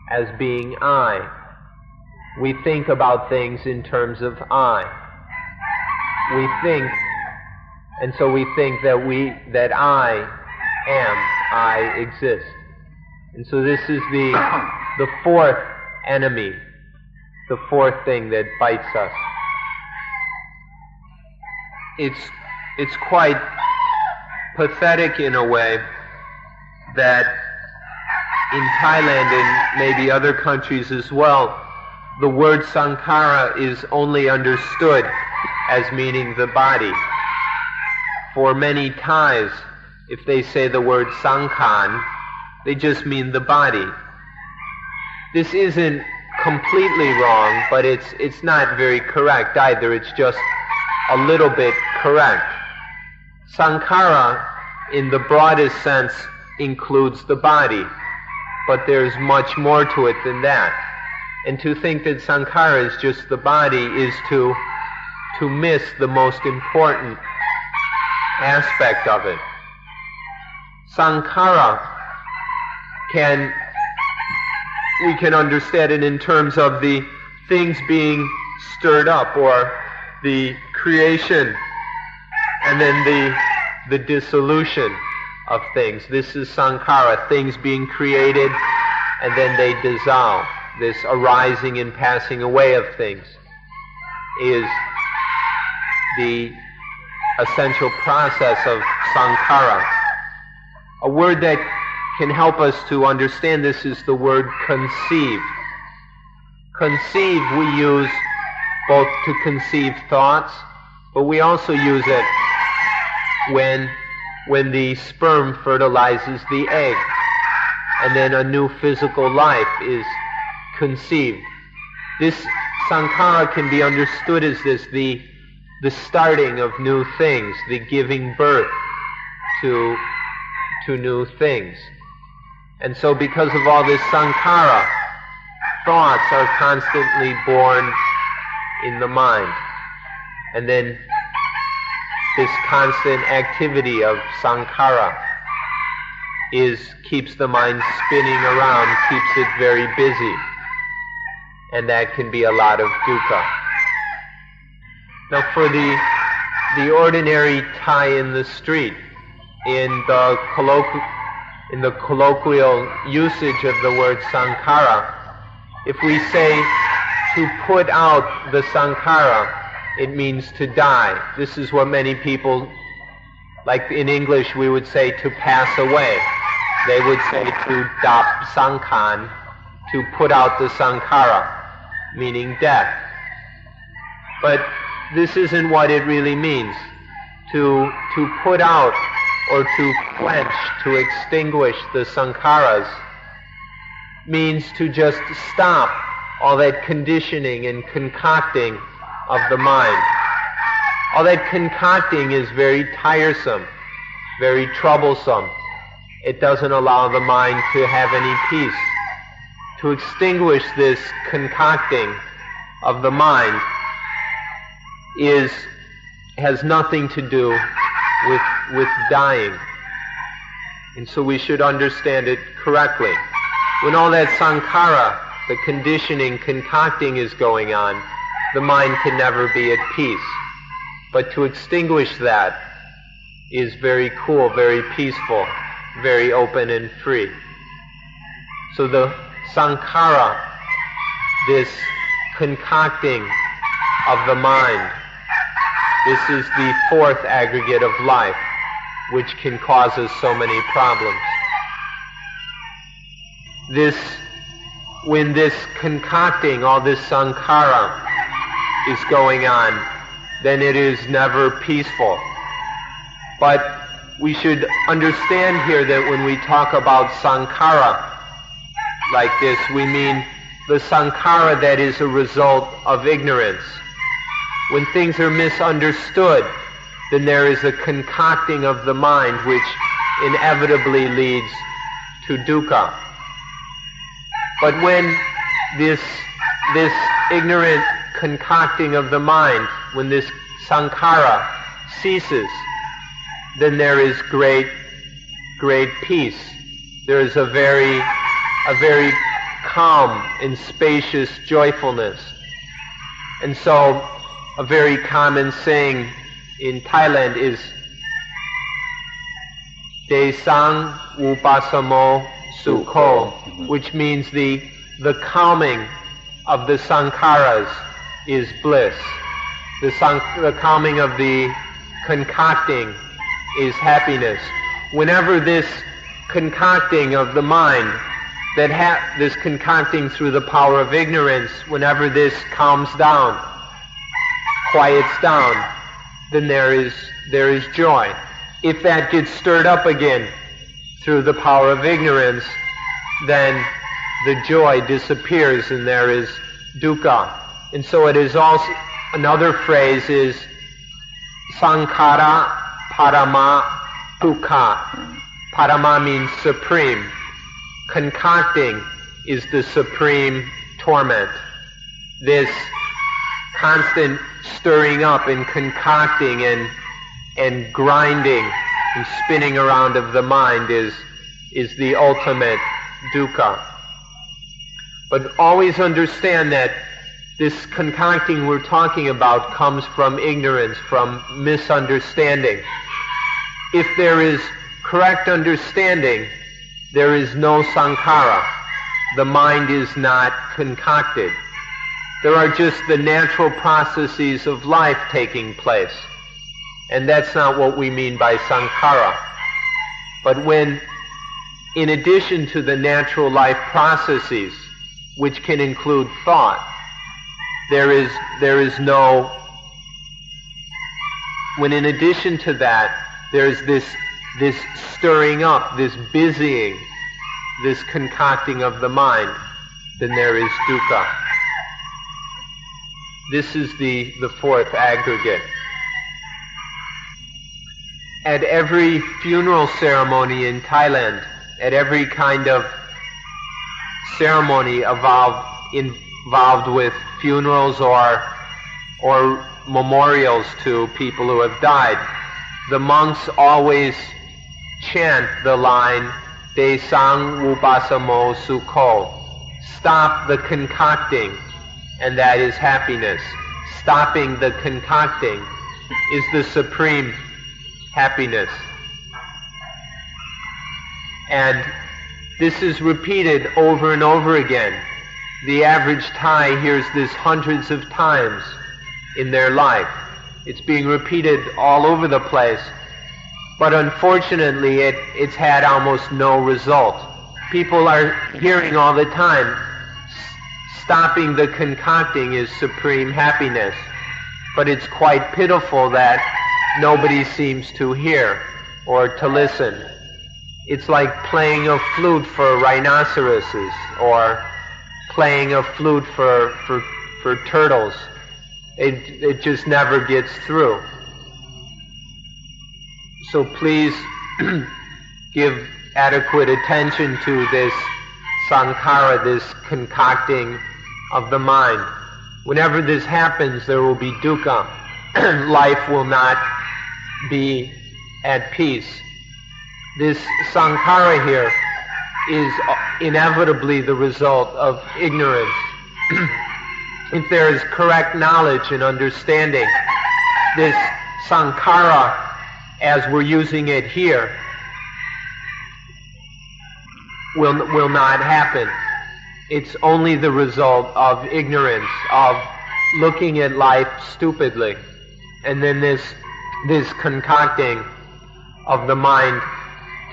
as being I. We think about things in terms of I. We think, and so we think that I am, I exist. And so this is the fourth enemy, the fourth thing that bites us. It's quite pathetic in a way that in Thailand and maybe other countries as well, the word sankhara is only understood as meaning the body. For many Thais, if they say the word sankhan, they just mean the body. This isn't completely wrong, but it's not very correct either. It's just a little bit correct. Sankhara, in the broadest sense, includes the body, but there's much more to it than that. And to think that sankhara is just the body is to miss the most important aspect of it. Sankhara we can understand it in terms of the things being stirred up, or the creation and then the dissolution of things. This is sankhara, things being created and then they dissolve. This arising and passing away of things is the essential process of sankhara. A word that can help us to understand this is the word conceive. Conceive we use both to conceive thoughts, but we also use it when the sperm fertilizes the egg, and then a new physical life is conceived. This sankhara can be understood as the starting of new things, the giving birth to new things. And so because of all this sankhara, thoughts are constantly born in the mind. And then this constant activity of sankhara keeps the mind spinning around, keeps it very busy. And that can be a lot of dukkha. Now for the ordinary Thai in the street, in the colloquial usage of the word sankhara, if we say to put out the sankhara, it means to die. This is what many people, like in English we would say to pass away. They would say to dap sankhan, to put out the sankhara, meaning death. But this isn't what it really means. To put out or to quench, to extinguish the sankharas means to just stop all that conditioning and concocting of the mind. All that concocting is very tiresome, very troublesome. It doesn't allow the mind to have any peace. To extinguish this concocting of the mind has nothing to do with dying. And so we should understand it correctly. When all that sankhara, the conditioning, concocting is going on, the mind can never be at peace. But to extinguish that is very cool, very peaceful, very open and free. So the sankhara, this concocting of the mind, this is the fourth aggregate of life, which can cause us so many problems. When this concocting, all this sankhara is going on, then it is never peaceful. But we should understand here that when we talk about sankhara like this, we mean the sankhara that is a result of ignorance. When things are misunderstood, then there is a concocting of the mind which inevitably leads to dukkha. But when this ignorant concocting of the mind, when this sankhara ceases, then there is great peace. There is a very calm and spacious joyfulness. And so a very common saying in Thailand is Desang Upasamo Sukho, which means the calming of the sankharas is bliss. The calming of the concocting is happiness. Whenever this concocting of the mind, this concocting through the power of ignorance, whenever this calms down, quiets down, then there is joy. If that gets stirred up again through the power of ignorance, then the joy disappears and there is dukkha. And so it is also, another phrase is sankhara parama dukkha. Parama means supreme. Concocting is the supreme torment. This constant stirring up and concocting and grinding and spinning around of the mind is the ultimate dukkha. But always understand that this concocting we're talking about comes from ignorance, from misunderstanding. If there is correct understanding, there is no sankhara. The mind is not concocted. There are just the natural processes of life taking place. And that's not what we mean by sankhara. But when, in addition to the natural life processes, which can include thought, when in addition to that, there's this stirring up, this busying, this concocting of the mind, then there is dukkha. This is the fourth aggregate. At every funeral ceremony in Thailand, at every kind of ceremony involved with funerals or memorials to people who have died, the monks always chant the line Desang Upasamo Sukho. Stop the concocting, and that is happiness. Stopping the concocting is the supreme happiness. And this is repeated over and over again. The average Thai hears this hundreds of times in their life. It's being repeated all over the place. But unfortunately, it's had almost no result. People are hearing all the time, stopping the concocting is supreme happiness. But it's quite pitiful that nobody seems to hear or to listen. It's like playing a flute for rhinoceroses or playing a flute for turtles. It just never gets through. So please give adequate attention to this sankhara, this concocting of the mind. Whenever this happens, there will be dukkha. Life will not be at peace. This sankhara here is inevitably the result of ignorance. if there is correct knowledge and understanding, this sankhara, as we're using it here, will not happen. It's only the result of ignorance, of looking at life stupidly. And then this concocting of the mind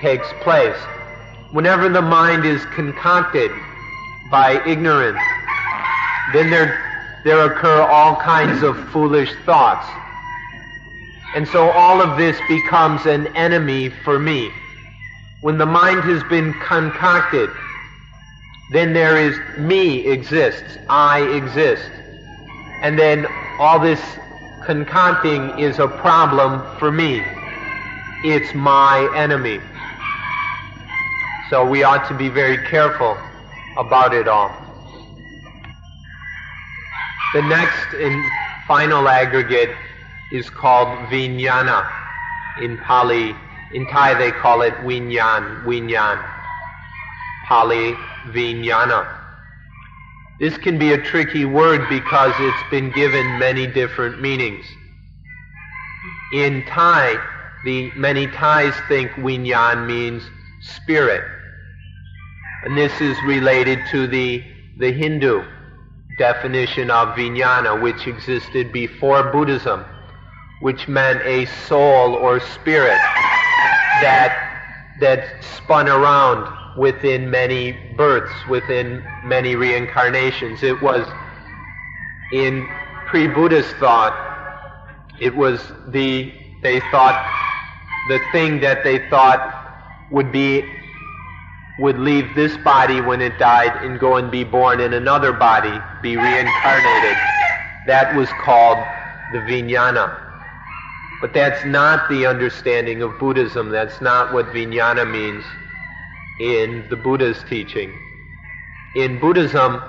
takes place. Whenever the mind is concocted by ignorance, then there occur all kinds of foolish thoughts. And so all of this becomes an enemy for me. When the mind has been concocted, then there is me exists, I exist. And then all this concocting is a problem for me. It's my enemy. So we ought to be very careful about it all. The next and final aggregate is called vijnana. In Pali, in Thai they call it vinyan. Pali, vijnana. This can be a tricky word because it's been given many different meanings. In Thai, many Thais think vinyan means spirit. And this is related to the Hindu definition of vijnana, which existed before Buddhism, which meant a soul or spirit that spun around within many births, within many reincarnations. It was, in pre-Buddhist thought, it was the thing that they thought would leave this body when it died and go and be born in another body, be reincarnated. That was called the vijnana. But that's not the understanding of Buddhism. That's not what vijnana means in the Buddha's teaching. In Buddhism,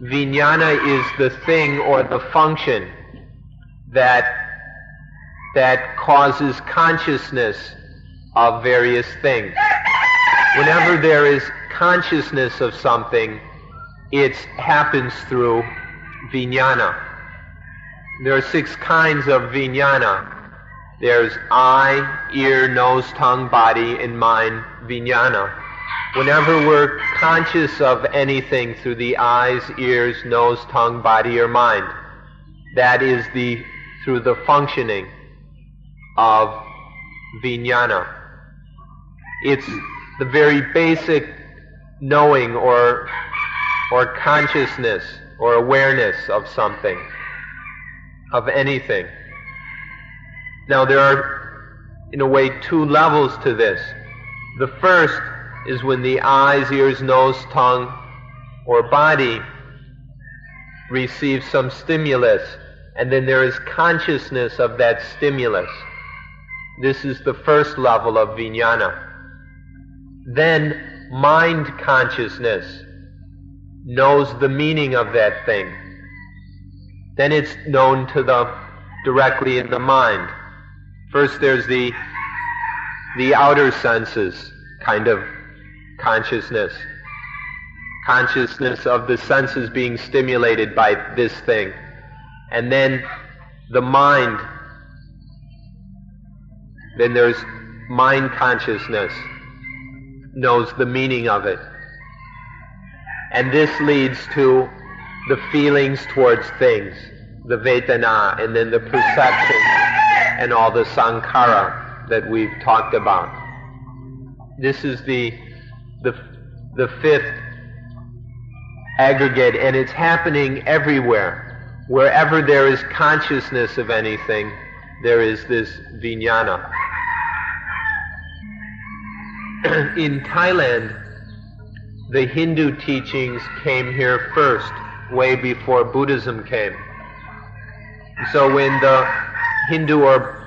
vijnana is the thing or the function that causes consciousness of various things. Whenever there is consciousness of something, it happens through vijnana. There are 6 kinds of vijnana. There's eye, ear, nose, tongue, body, and mind vijnana. Whenever we're conscious of anything through the eyes, ears, nose, tongue, body, or mind, that is through the functioning of vijnana. It's the very basic knowing or consciousness or awareness of something, of anything. Now there are, in a way, 2 levels to this. The first is when the eyes, ears, nose, tongue, or body receive some stimulus, and then there is consciousness of that stimulus. This is the first level of vijnana. Then mind consciousness knows the meaning of that thing. Then it's known directly in the mind. First there's the outer senses kind of consciousness of the senses being stimulated by this thing. And then the mind, then there's mind consciousness, knows the meaning of it. And this leads to the feelings towards things, the vedana, and then the perception, and all the sankhara that we've talked about. This is the 5th aggregate, and it's happening everywhere. Wherever there is consciousness of anything, there is this vijnana. In Thailand, the Hindu teachings came here first, way before Buddhism came. So when the Hindu or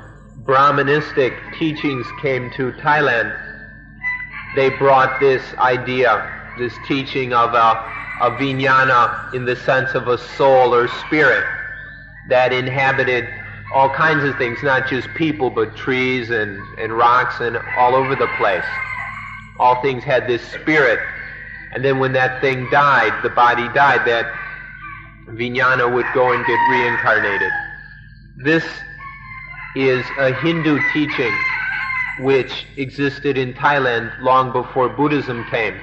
Brahmanistic teachings came to Thailand, they brought this idea, this teaching of a vijnana in the sense of a soul or spirit that inhabited all kinds of things, not just people, but trees and rocks and all over the place. All things had this spirit. And then when that thing died, the body died, Vijnana would go and get reincarnated. This is a Hindu teaching which existed in Thailand long before Buddhism came,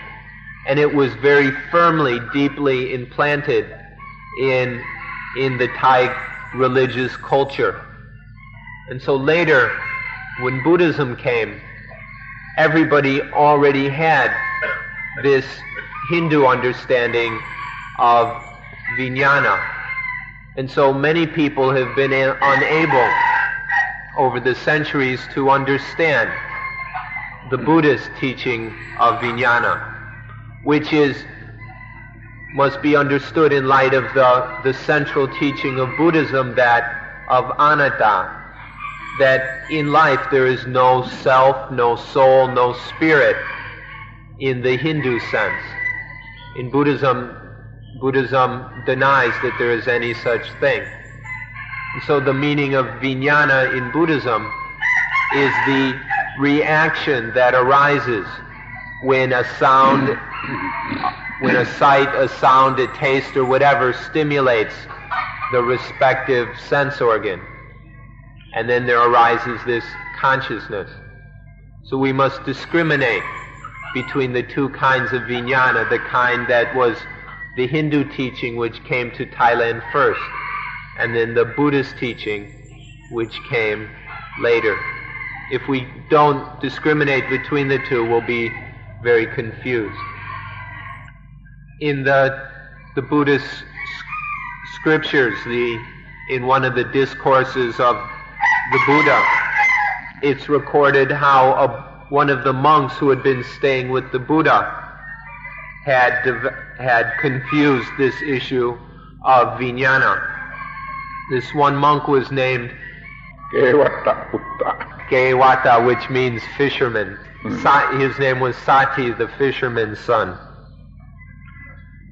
and it was very firmly, deeply implanted in the Thai religious culture. And so later, when Buddhism came, everybody already had this Hindu understanding of Vijnana. And so many people have been unable over the centuries to understand the Buddhist teaching of Vijnana, which must be understood in light of the central teaching of Buddhism, of anatta, that in life there is no self, no soul, no spirit in the Hindu sense. In Buddhism denies that there is any such thing. And so the meaning of Vijnana in Buddhism is the reaction that arises when a sound, when a sight, a sound, a taste, or whatever stimulates the respective sense organ. And then there arises this consciousness. So we must discriminate between the two kinds of Vijnana, the kind that was the Hindu teaching which came to Thailand first, and then the Buddhist teaching which came later. If we don't discriminate between the two, we'll be very confused. In the Buddhist scriptures, in one of the discourses of the Buddha, it's recorded how one of the monks who had been staying with the Buddha had confused this issue of Vijnana. This one monk was named Kewata, which means fisherman. His name was Sati, the fisherman's son.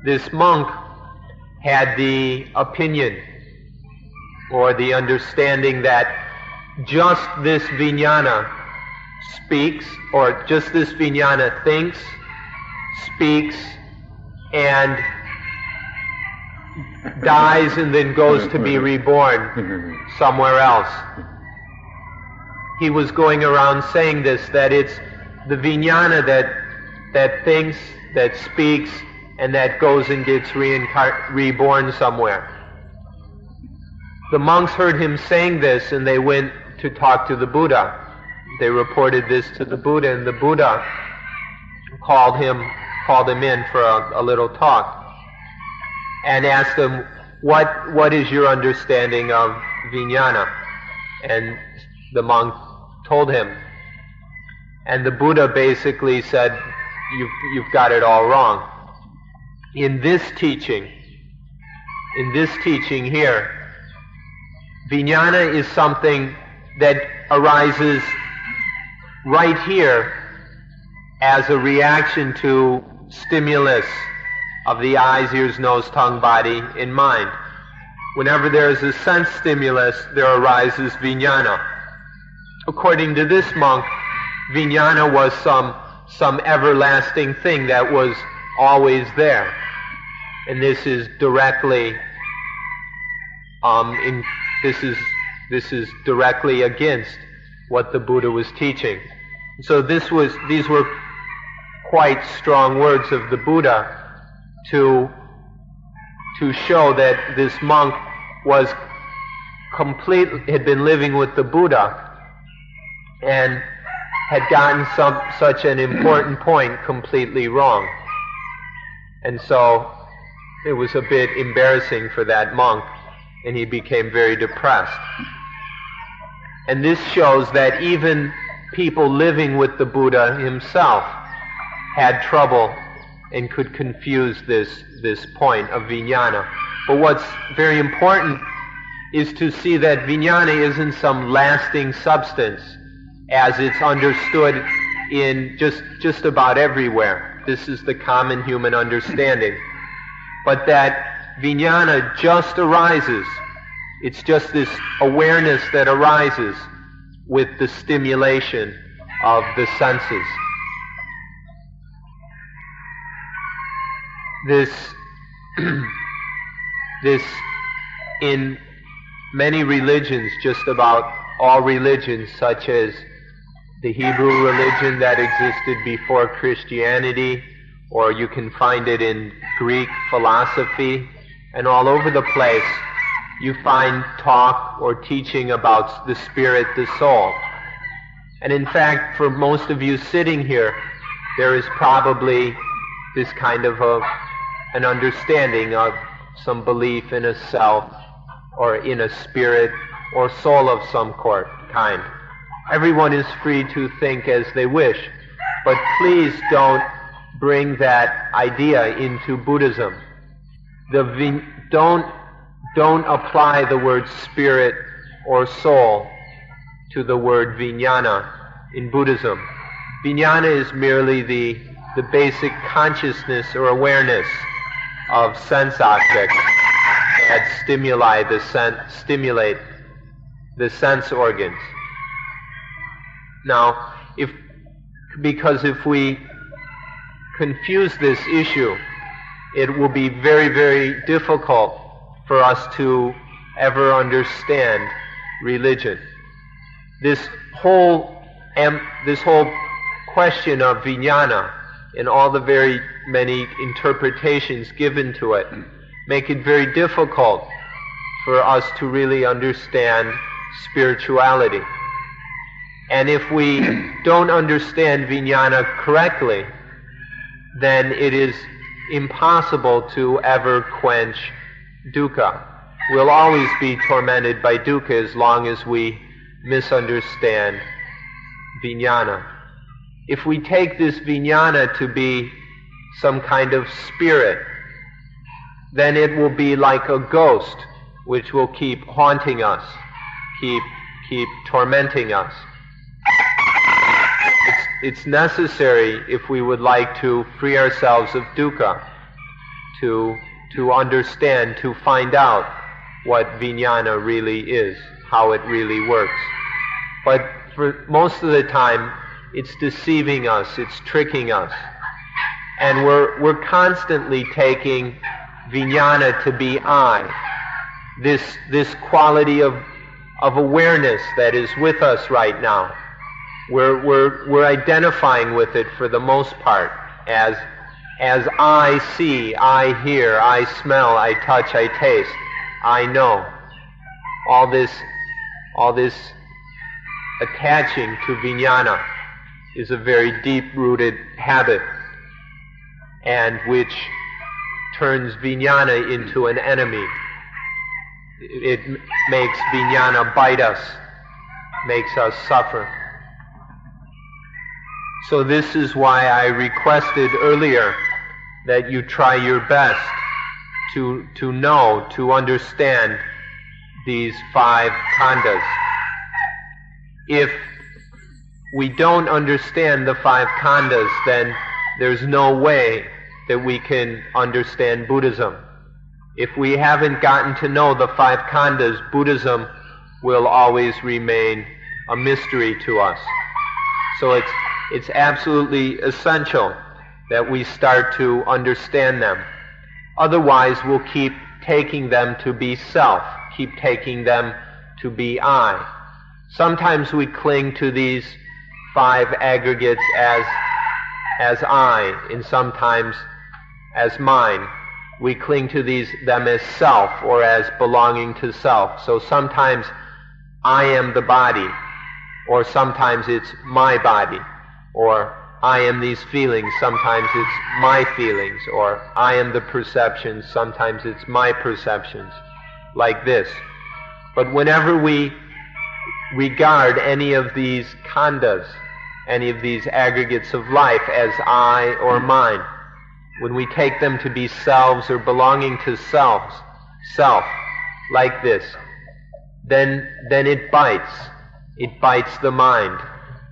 This monk had the opinion or the understanding that just this Vijnana speaks, or just this Vijnana thinks, speaks, and dies and then goes to be reborn somewhere else. He was going around saying this, that it's the Vijnana that thinks, that speaks, and that goes and gets reborn somewhere. The monks heard him saying this, and they went to talk to the Buddha. They reported this to the Buddha, and the Buddha called him in for a little talk and asked him, what is your understanding of Vijnana? And the monk told him. And the Buddha basically said, you've got it all wrong. In this teaching here, Vijnana is something that arises right here as a reaction to stimulus of the eyes, ears, nose, tongue, body, and mind. Whenever there is a sense stimulus, there arises Vijnana. According to this monk, Vijnana was some everlasting thing that was always there. And this is directly this is directly against what the Buddha was teaching. So these were quite strong words of the Buddha to show that this monk had been living with the Buddha and had gotten such an important point completely wrong. And so it was a bit embarrassing for that monk, and he became very depressed. And this shows that even people living with the Buddha himself had trouble and could confuse this point of Vijnana. But what's very important is to see that Vijnana isn't some lasting substance as it's understood in just about everywhere. This is the common human understanding. But that Vijnana just arises. It's just this awareness that arises with the stimulation of the senses. This, in many religions, just about all religions, such as the Hebrew religion that existed before Christianity, or you can find it in Greek philosophy, and all over the place, you find talk or teaching about the spirit, the soul. And in fact, for most of you sitting here, there is probably this kind of an understanding of some belief in a self, or in a spirit, or soul of some kind. Everyone is free to think as they wish, but please don't bring that idea into Buddhism. Don't apply the word spirit or soul to the word vijnana in Buddhism. Vijnana is merely the basic consciousness or awareness of sense objects that stimulate the sense organs. Now, because if we confuse this issue, it will be very, very difficult for us to ever understand religion. This whole question of vijnana and all the very many interpretations given to it make it very difficult for us to really understand spirituality. And if we don't understand vijnana correctly, then it is impossible to ever quench dukkha. We'll always be tormented by dukkha as long as we misunderstand vijnana. If we take this vijnana to be some kind of spirit, then it will be like a ghost which will keep haunting us, keep tormenting us. It's necessary, if we would like to free ourselves of dukkha, to understand, to find out what vijnana really is, how it really works. But for most of the time, it's deceiving us, it's tricking us. And we're constantly taking vijnana to be I, this quality of awareness that is with us right now. We're identifying with it for the most part as I see, I hear, I smell, I touch, I taste, I know. All this attaching to vijnana is a very deep-rooted habit, and which turns vijnana into an enemy. It makes vijnana bite us, makes us suffer. So this is why I requested earlier that you try your best to know, to understand these 5 khandhas. If we don't understand the 5 khandhas, then there's no way that we can understand Buddhism. If we haven't gotten to know the 5 khandhas, Buddhism will always remain a mystery to us. So it's absolutely essential that we start to understand them. Otherwise, we'll keep taking them to be self, keep taking them to be I. Sometimes we cling to these 5 aggregates as I, and sometimes as mine. We cling to them as self, or as belonging to self. So sometimes I am the body, or sometimes it's my body, or I am these feelings, sometimes it's my feelings, or I am the perceptions, sometimes it's my perceptions, like this. But whenever we regard any of these khandhas, any of these aggregates of life as I or mine, when we take them to be selves or belonging to self, like this, then it bites. It bites the mind.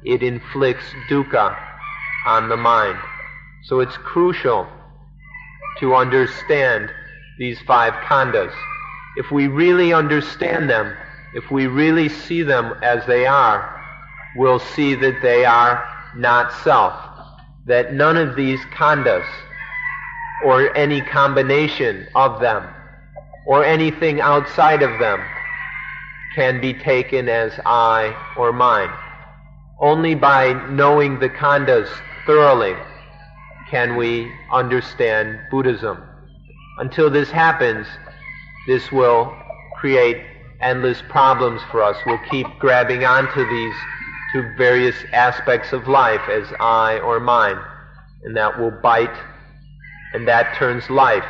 It inflicts dukkha on the mind. So it's crucial to understand these 5 khandhas. If we really understand them, if we really see them as they are, we'll see that they are not self, that none of these khandhas, or any combination of them, or anything outside of them can be taken as I or mine. Only by knowing the khandhas thoroughly can we understand Buddhism. Until this happens, this will create endless problems for us. We'll keep grabbing onto these two various aspects of life as I or mine, and that will bite, and that turns life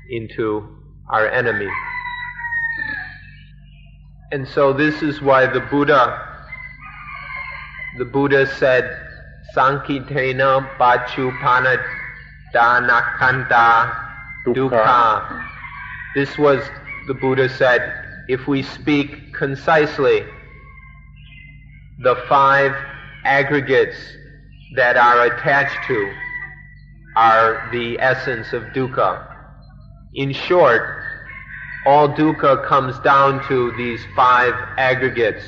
into our enemy. And so this is why the Buddha said, Sankitena Pachupana Danakanta Dukkha. This was, the Buddha said, if we speak concisely, the 5 aggregates that are attached to are the essence of dukkha. In short, all dukkha comes down to these 5 aggregates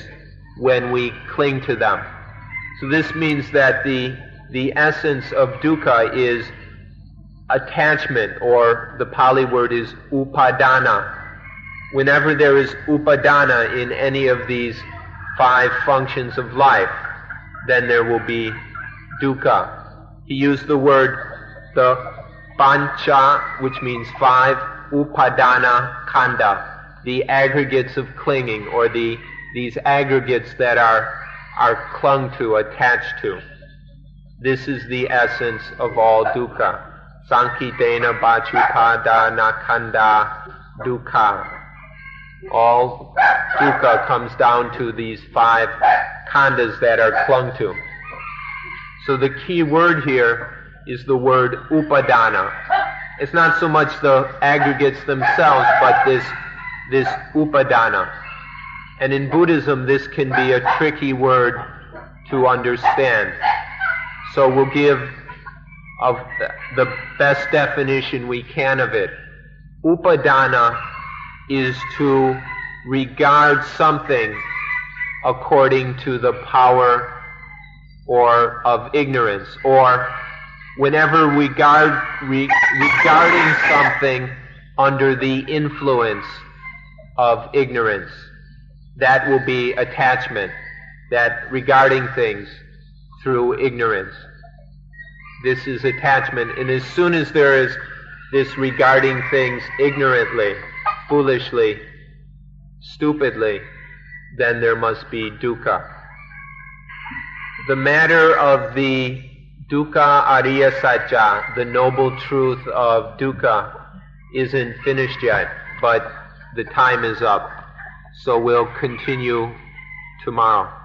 when we cling to them. So this means that the essence of dukkha is attachment, or the Pali word is upadana. Whenever there is upadana in any of these 5 functions of life, then there will be dukkha. He used the word, the pancha, which means 5, upadana khandha, the aggregates of clinging, or these aggregates that are clung to, attached to. This is the essence of all dukkha. Sankitena Pachupadana Khanda Dukkha. All dukkha comes down to these 5 khandhas that are clung to. So the key word here is the word upadana. It's not so much the aggregates themselves, but this upadana. And in Buddhism, this can be a tricky word to understand. So we'll give of the best definition we can of it. Upadana is to regard something according to the power or of ignorance, or whenever regarding something under the influence of ignorance. That will be attachment, that regarding things through ignorance. This is attachment, and as soon as there is this regarding things ignorantly, foolishly, stupidly, then there must be dukkha. The matter of the dukkha Ariya Sacca, the noble truth of dukkha, isn't finished yet, but the time is up. So we'll continue tomorrow.